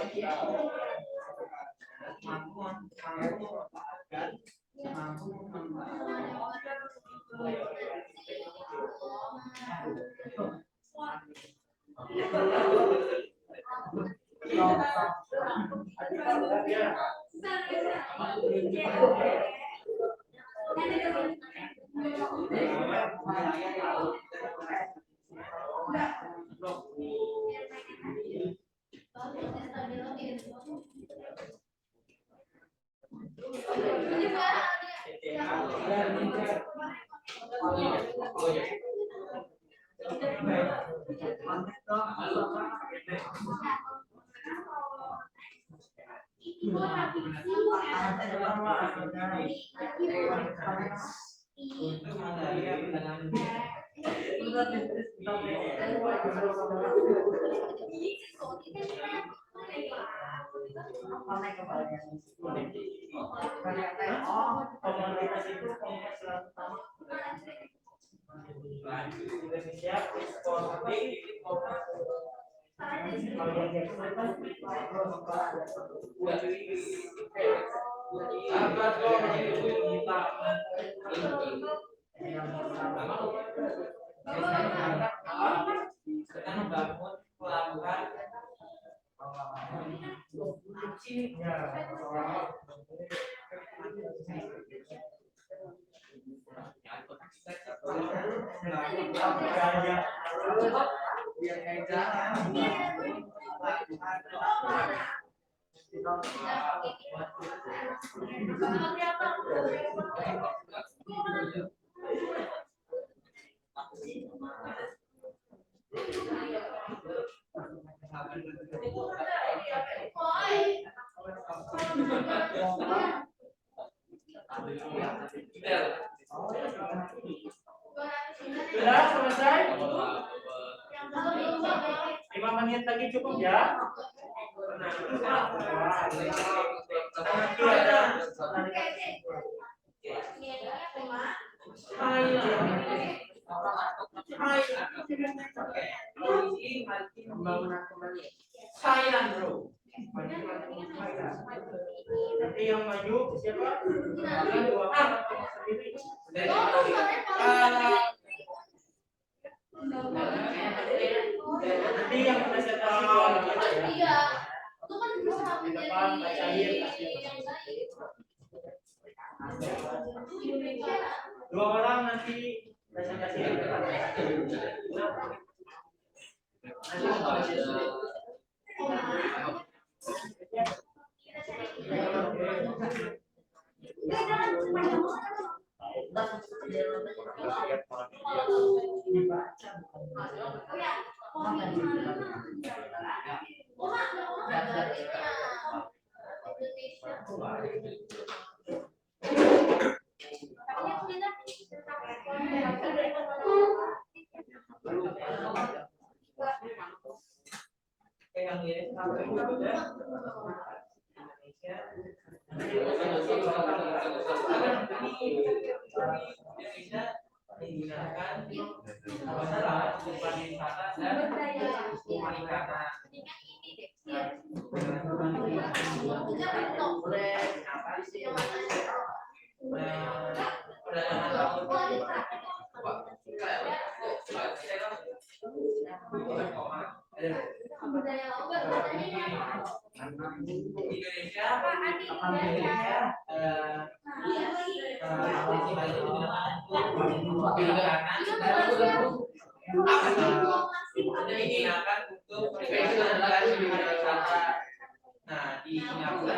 Sudah selesai? 5 menit lagi cukup ya? Nanti yang maju siapa? Nanti yang presentasi di depan bacain dua orang nanti presentasi di depan. Indonesia digunakan untuk wisata. Nah, di Singapura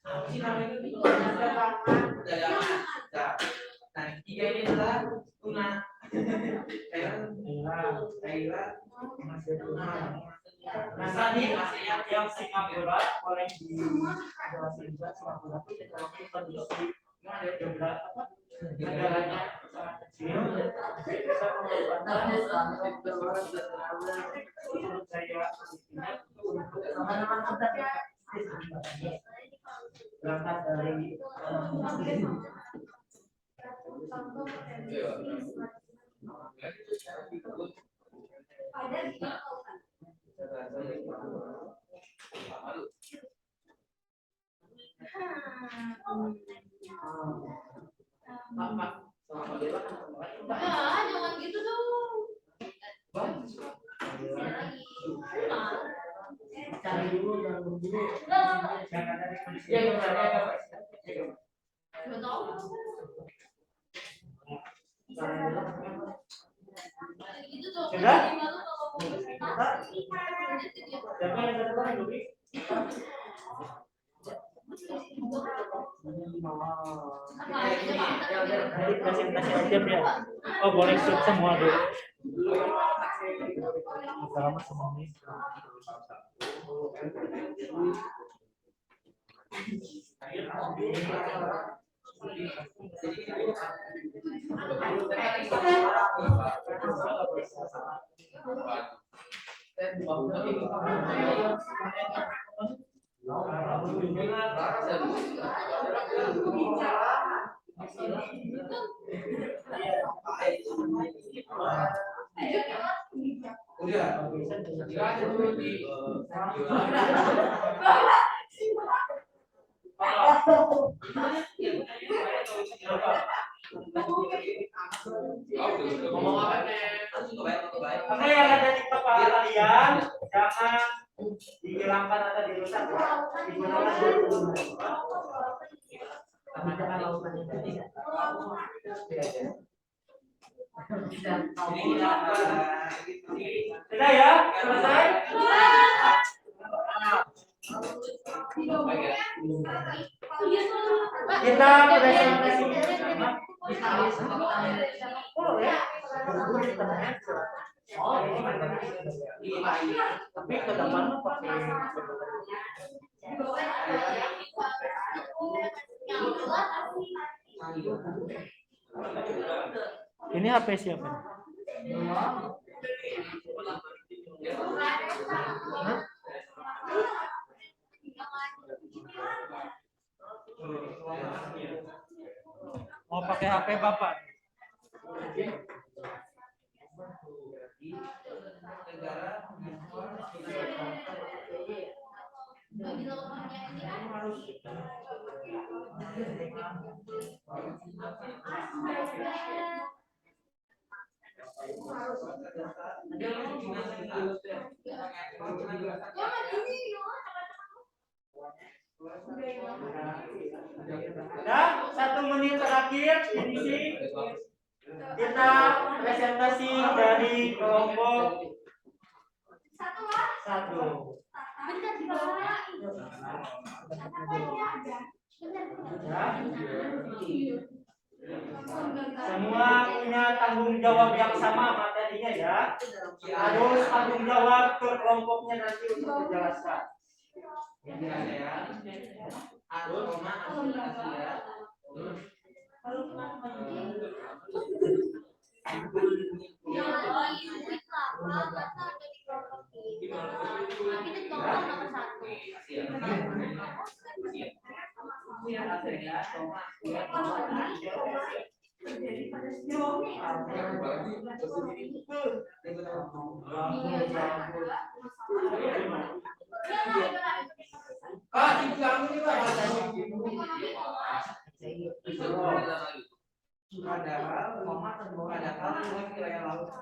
apa sih namanya itu? Perdagangan. Nah, tiga ini adalah tuna. Thailand, Nah, tadi yang Singapura boleh dijelasin juga. Singapura itu kondisi negaranya sangat kecil, bisa merupakan saya berangkat dari jangan gitu dong. cari dulu yang begini yang ada di kondisi sudah? Siapa yang ada di dari presentasi aja ya. Oh boleh shoot semua dulu. Selama semuanya. Apa yang ada di kepala kalian jangan dihilangkan atau dirusak. Sudah ya? Selesai? Kita presentasi tapi ke depan pakai ini HP siapa? Mau pakai HP Bapak? Dan 1 menit terakhir ini sih kita presentasi dari kelompok 1. Semua punya tanggung jawab yang sama materinya ya. Harus tanggung jawab ke kelompoknya nanti untuk menjelaskan.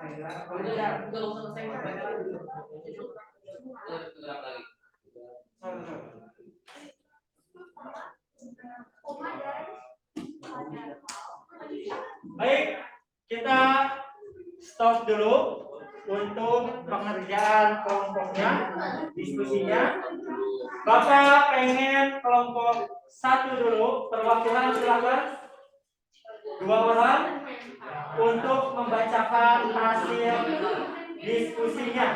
Udah usah selesai baca lagi. Gerak lagi. Baik, kita stop dulu untuk pengerjaan kelompoknya, diskusinya. Bapak pengen kelompok 1 dulu, perwakilan silakan. 2 orang untuk membacakan hasil diskusinya.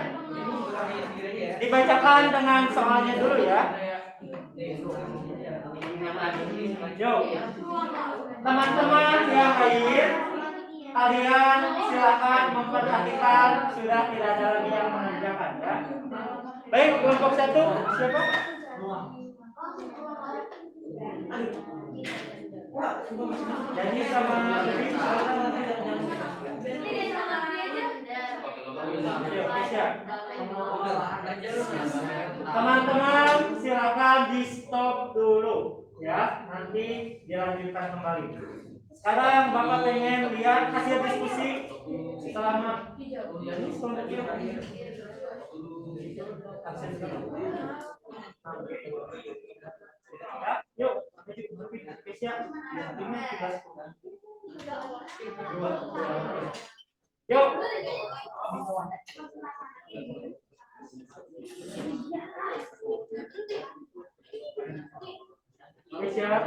Dibacakan dengan soalnya dulu ya. Yuk, teman-teman yang lain, kalian silakan memperhatikan, sudah tidak ada lagi yang mengerjakan ya. Baik, kelompok 1 siapa? Jadi sama teman-teman silakan di stop dulu ya, nanti dilanjutkan kembali. Sekarang Bapak pengen lihat hasil diskusi selama yuk, yuk. Siap.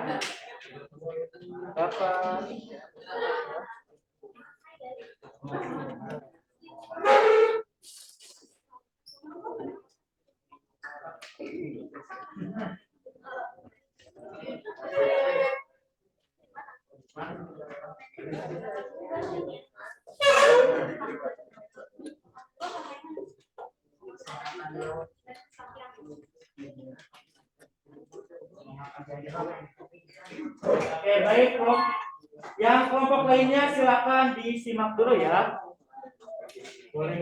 Bapak. Oke, baik, yang kelompok lainnya silakan disimak dulu ya. Boleh.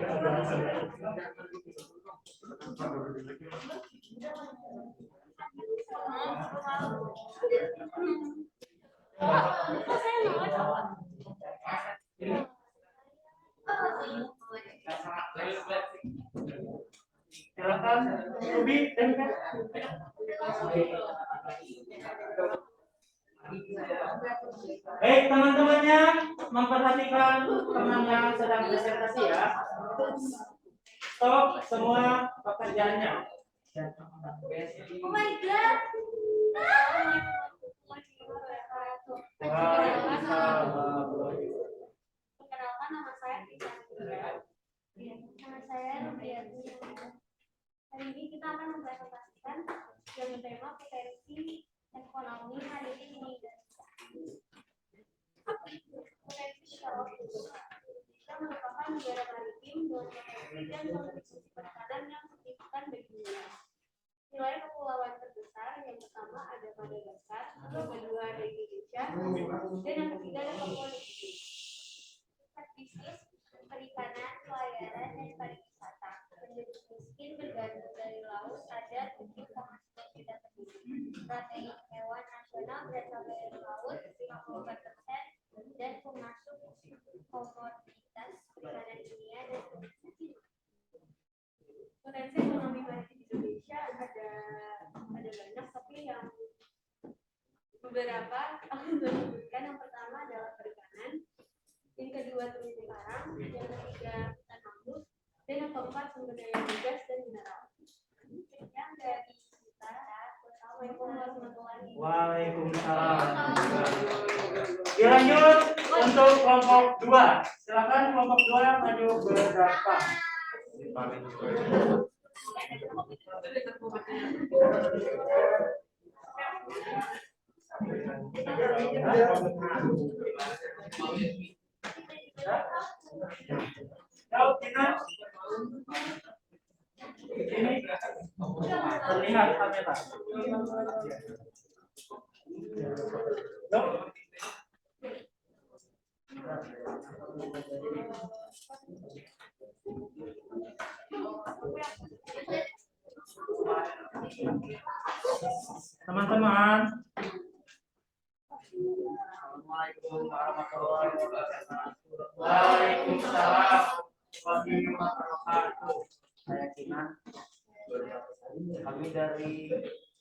Silakan, Ruby, Temka. Baik, teman-temannya memperhatikan teman yang sedang presentasi ya. Stop semua pekerjaannya. Oh my god. Perkenalkan, nama saya Rita. Nama saya Rubiati. Hari ini kita akan mempresentasikan dengan tema potensi ekonomi hari ini. Potensi Shalom kita merupakan negara maritim dengan potensi dan kontribusi perikanan yang signifikan bagi dunia. Nilai kepulauan terbesar yang pertama ada Madagaskar, yang kedua ada Indonesia, dan yang ketiga ada Papua Nugini. Bisnis, perikanan, pelayaran, dan pariwisata. Penduduk miskin bergantung dari laut ada 7,9 juta penduduk. Protein hewan nasional berasal dari laut 54%, dan pengmasuk komoditas perikanan dunia dan potensi ekonomi maritim Indonesia ada banyak, tapi yang beberapa aku sebutkan. Yang pertama adalah perikanan, yang kedua terumbu karang, yang ketiga hutan mangrove, dan yang keempat sumber daya migas dan mineral. Yang dari kita, Assalamualaikum warahmatullahi wabarakatuh. Waalaikumsalam. Dilanjut untuk kelompok 2. Silakan kelompok 2 maju ke depan. Ini terlihat kamera. Teman-teman, Assalamualaikum warahmatullahi wabarakatuh. Waalaikumsalam wabarakatuh. Saya Cina. Kami dari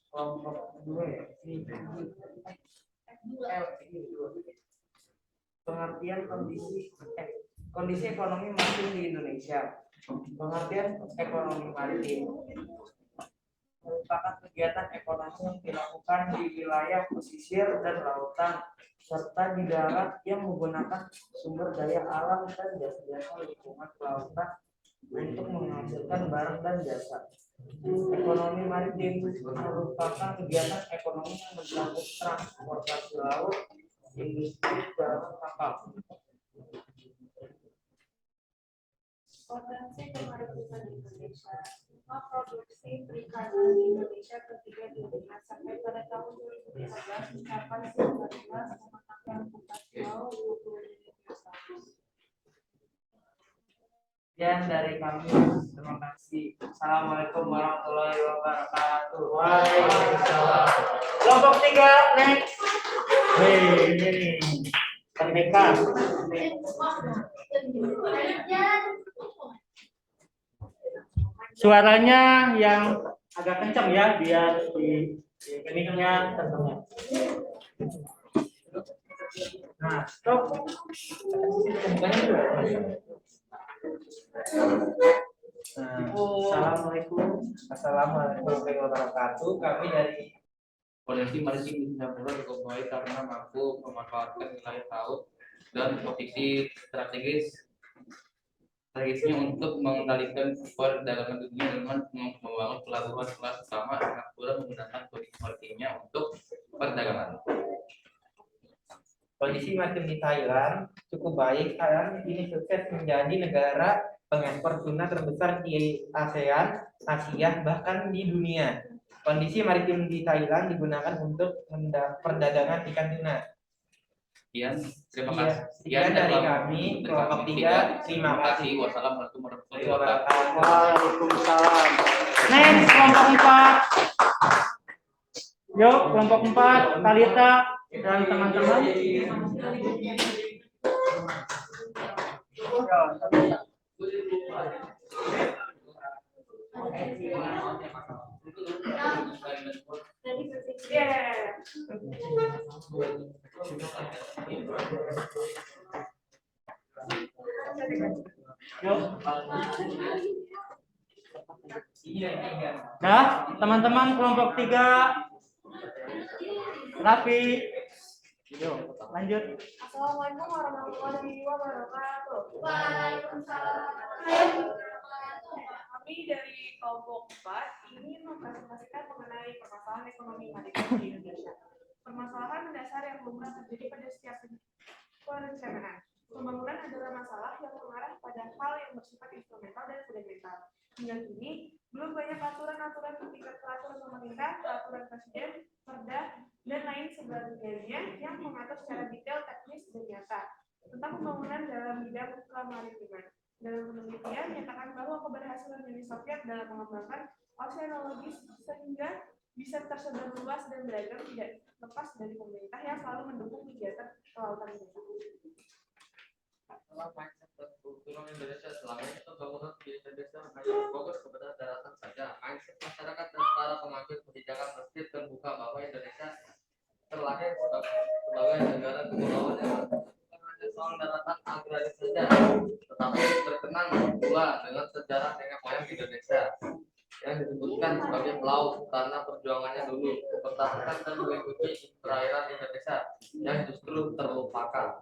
kelompok 2 ya. Pengertian kondisi ekonomi maritim di Indonesia. Pengertian ekonomi maritim merupakan kegiatan ekonomi yang dilakukan di wilayah pesisir dan lautan serta di darat yang menggunakan sumber daya alam dan jasa-jasa lingkungan kelautan untuk menghasilkan barang dan jasa. Ekonomi maritim merupakan kegiatan ekonomi yang bercakup transportasi laut, industri dalam kapal. Potensi kemaritiman Indonesia. Produksi perikanan di Indonesia ketika dilihat sampai pada tahun 2015 mencapai 19,64 laut 20 Sekian dari kami. Terima kasih. Assalamualaikum warahmatullahi wabarakatuh. Waalaikumsalam. Kelompok 3 next. Ini Merdeka. Suaranya yang agak kencang ya biar di mic-nya terdengar. Nah, stop. Assalamualaikum. Assalamualaikum warahmatullahi wabarakatuh. Kami dari Potensi maritim di Singapura cukup baik karena mampu memanfaatkan wilayah laut dan posisi strategisnya untuk mengendalikan perdagangan dunia dengan membangun pelabuhan kelas utama Singapura menggunakan kondisi maritimnya untuk perdagangan. kondisi maritim di Thailand cukup baik karena ini sukses menjadi negara pengekspor tuna terbesar di ASEAN, Asia, bahkan di dunia. Kondisi maritim di Thailand digunakan untuk perdagangan ikan tuna. Sekian, terima Iya, kasih. sekian dari kami, kelompok 3. Terima kasih. Wassalamualaikum warahmatullahi wabarakatuh. Waalaikumsalam. Next kelompok 4. Yuk kelompok 4 Talita dan teman-teman. Yuk. Nah, teman-teman kelompok 3 Raffi. Yuk, lanjut. Assalamualaikum warahmatullahi wabarakatuh. Waalaikumsalam. Kami dari kelompok 4 ingin mempresentasikan mengenai permasalahan ekonomi maritim di Indonesia. Permasalahan mendasar yang lumrah terjadi pada setiap perencanaan. Pembangunan adalah masalah yang mengarah pada hal yang bersifat instrumental dan fundamental. Hingga kini, belum banyak aturan-aturan tingkat peraturan pemerintah, peraturan presiden, perda, dan lain sebagainya yang mengatur secara detail, teknis, dan nyata tentang pembangunan dalam bidang kemaritiman. Dalam penelitian, menyatakan bahwa keberhasilan Uni Soviet dalam mengembangkan oceanologi sehingga bisa tersebar luas dan beragam tidak lepas dari pemerintah yang selalu mendukung kegiatan kelautan Indonesia. Dalam mindset dan kultural Indonesia selama ini pembangunan di Indonesia hanya fokus kepada daratan saja. Mindset masyarakat dan para pengambil kebijakan mesti terbuka bahwa Indonesia terlahir sebagai negara kepulauan yang bukan hanya soal daratan agraris saja, tetapi terkenal pula dengan sejarah nenek moyang Indonesia yang disebutkan sebagai pelaut karena perjuangannya dulu mempertahankan dan melindungi perairan Indonesia yang justru terlupakan.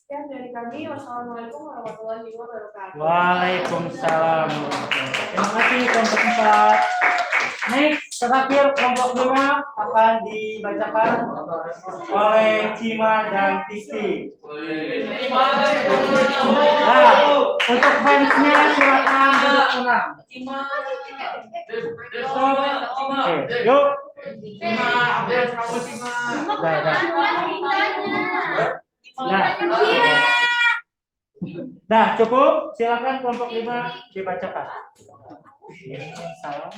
Sekian dari kami. Wassalamualaikum warahmatullahi wabarakatuh. Waalaikumsalam. Terima kasih kelompok 4. Next, terakhir kelompok 5 akan dibacakan oleh Cima dan Tisti. Nah, untuk fansnya silakan duduk tenang. Oke, yuk. Nah, cukup. Silakan kelompok 5 dibacakan. Salam.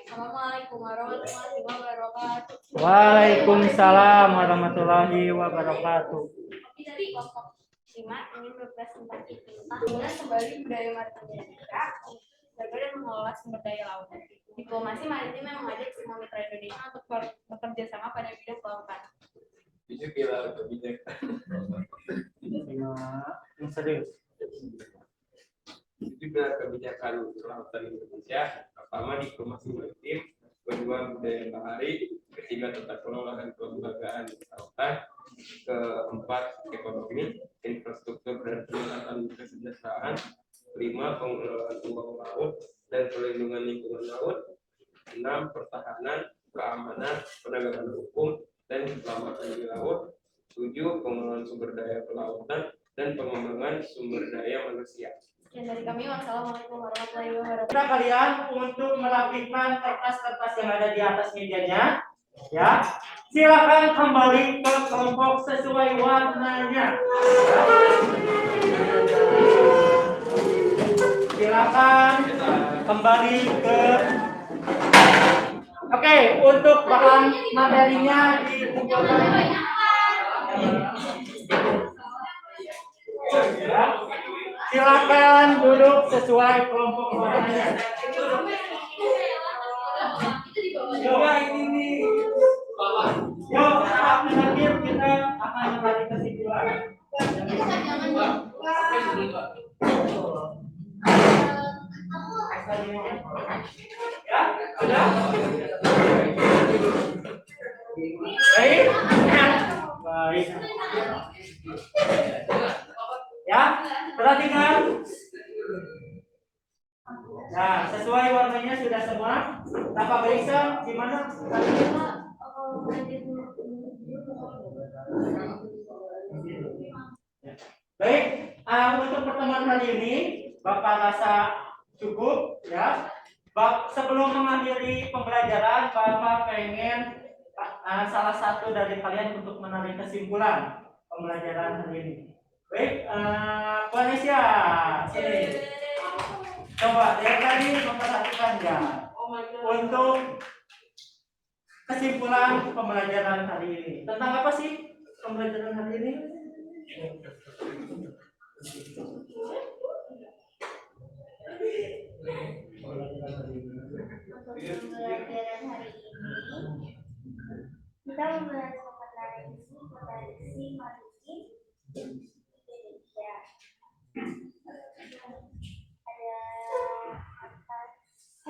Assalamualaikum warahmatullahi wabarakatuh. Waalaikumsalam warahmatullahi wabarakatuh. Kami dari kelompok 5 5 ingin berpresentasi tentang penggunaan kembali budaya maritim Indonesia menjaga dan mengelola sumber daya laut. Diplomasi maritim yang mengajak semua mitra Indonesia untuk bekerja sama pada bidang kelautan. Itu kira kebijakan. Yang serius. Itu juga kebijakan kelautan Indonesia. Pertama, diplomasi maritim, kedua budaya bahari, ketiga tata kelola dan kelembagaan kelautan, keempat ekonomi, infrastruktur dan peningkatan kesejahteraan, kelima pengelolaan uang laut dan perlindungan lingkungan laut, enam pertahanan, keamanan, penegakan hukum dan keselamatan di laut, tujuh pengelolaan sumber daya kelautan dan pengembangan sumber daya manusia. Dan dari kami, wassalamualaikum warahmatullahi wabarakatuh. Kita kalian untuk merapikan kertas-kertas yang ada di atas mejanya, ya. Silakan kembali ke kelompok sesuai warnanya. Silakan kembali ke. Oke, untuk bahan materinya dikumpulkan. Silakan duduk sesuai kelompok warnanya. Yuk, terakhir kita akan menarik kesimpulan. Ya, sudah. Baik. Baik. Ya, perhatikan. Nah, sesuai warnanya sudah semua. Apa Baisa gimana? Baik, untuk pertemuan kali ini Bapak rasa cukup ya. Sebelum mengakhiri pembelajaran, Bapak pengen salah satu dari kalian untuk menarik kesimpulan pembelajaran hari ini. Baik, Vanessa, sini. Coba dari tadi memperhatikan ya untuk kesimpulan pembelajaran hari ini. Tentang apa sih pembelajaran hari ini? Untuk pembelajaran hari ini, kita membahas potensi maritim Indonesia.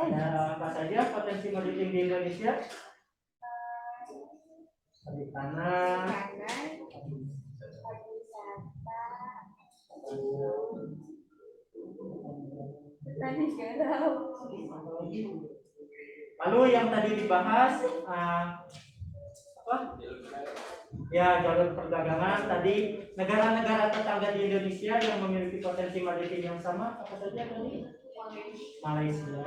Ada apa saja potensi maritim di Indonesia? Perikanan, pariwisata, petani garam. Lalu yang tadi dibahas apa? Ya, jalur perdagangan tadi, negara-negara tetangga di Indonesia yang memiliki potensi maritim yang sama apa saja tadi? Malaysia.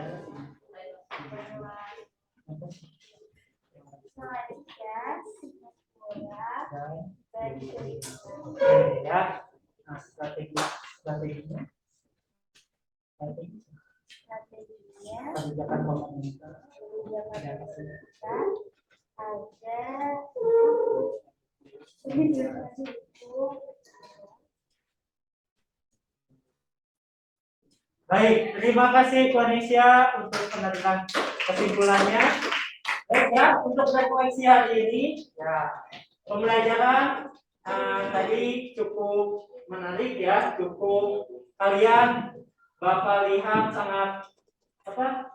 Ya, nah, strateginya kebijakan pemerintah Baik, terima kasih Vanessa untuk penerimaan kesimpulannya. Baik ya, untuk refleksi hari ini, ya pembelajaran tadi cukup menarik ya, cukup kalian Bapak lihat sangat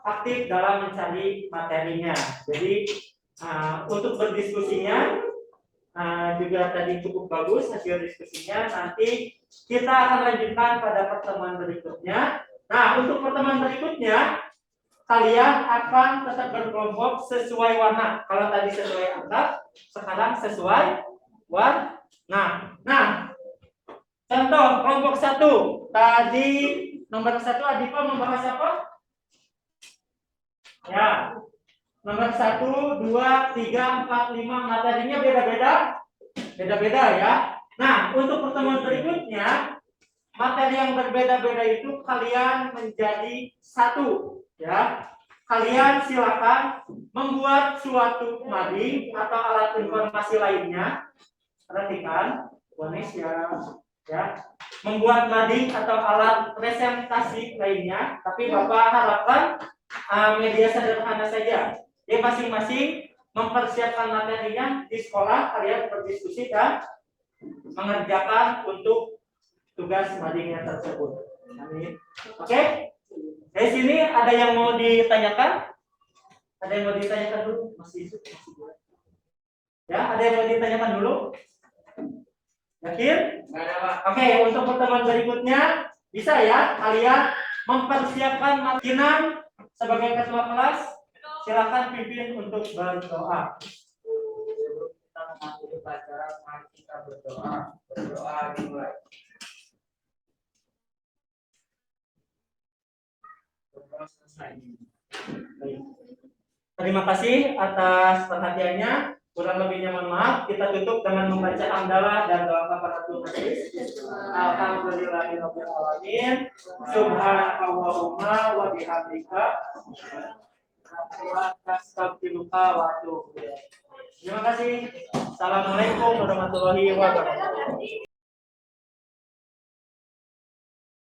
aktif dalam mencari materinya. Jadi untuk berdiskusinya juga tadi cukup bagus hasil diskusinya. Nanti kita akan lanjutkan pada pertemuan berikutnya. Nah, untuk pertemuan berikutnya kalian akan tetap berkelompok sesuai warna. Kalau tadi sesuai angka, sekarang sesuai warna. Nah, contoh kelompok 1 tadi nomor 1 Adipa membahas apa? Ya, nomor 1, 2, 3, 4, 5 materinya beda-beda ya. Nah, untuk pertemuan berikutnya materi yang berbeda-beda itu kalian menjadi satu ya. Kalian silakan membuat suatu mading atau alat informasi lainnya. Perhatikan, Vanessa, ya, membuat mading atau alat presentasi lainnya, tapi Bapak harapkan media sederhana saja. Jadi masing-masing mempersiapkan materinya di sekolah, kalian berdiskusi dan mengerjakan untuk tugas madingnya tersebut. Amin. Oke? Dari sini ada yang mau ditanyakan? Ada yang mau ditanyakan dulu? Masih boleh. Ya, ada yang mau ditanyakan dulu? Yakin? Nggak ada, Pak. Oke, untuk pertemuan berikutnya bisa ya kalian mempersiapkan makinan sebagai ketua kelas. Silakan pimpin untuk berdoa. Sebelum kita memasuki pelajaran, mari kita berdoa. Berdoa dimulai. Berdoa selesai. Baik. Terima kasih atas perhatiannya. Kurang lebihnya mohon maaf. Kita tutup dengan membaca hamdalah dan doa kafaratul majlis. Alhamdulillahirabbil alamin. Subhanallahumma wa bihamdika. Astagfiruka wa atubu ilaik. Terima kasih. Assalamualaikum warahmatullahi wabarakatuh.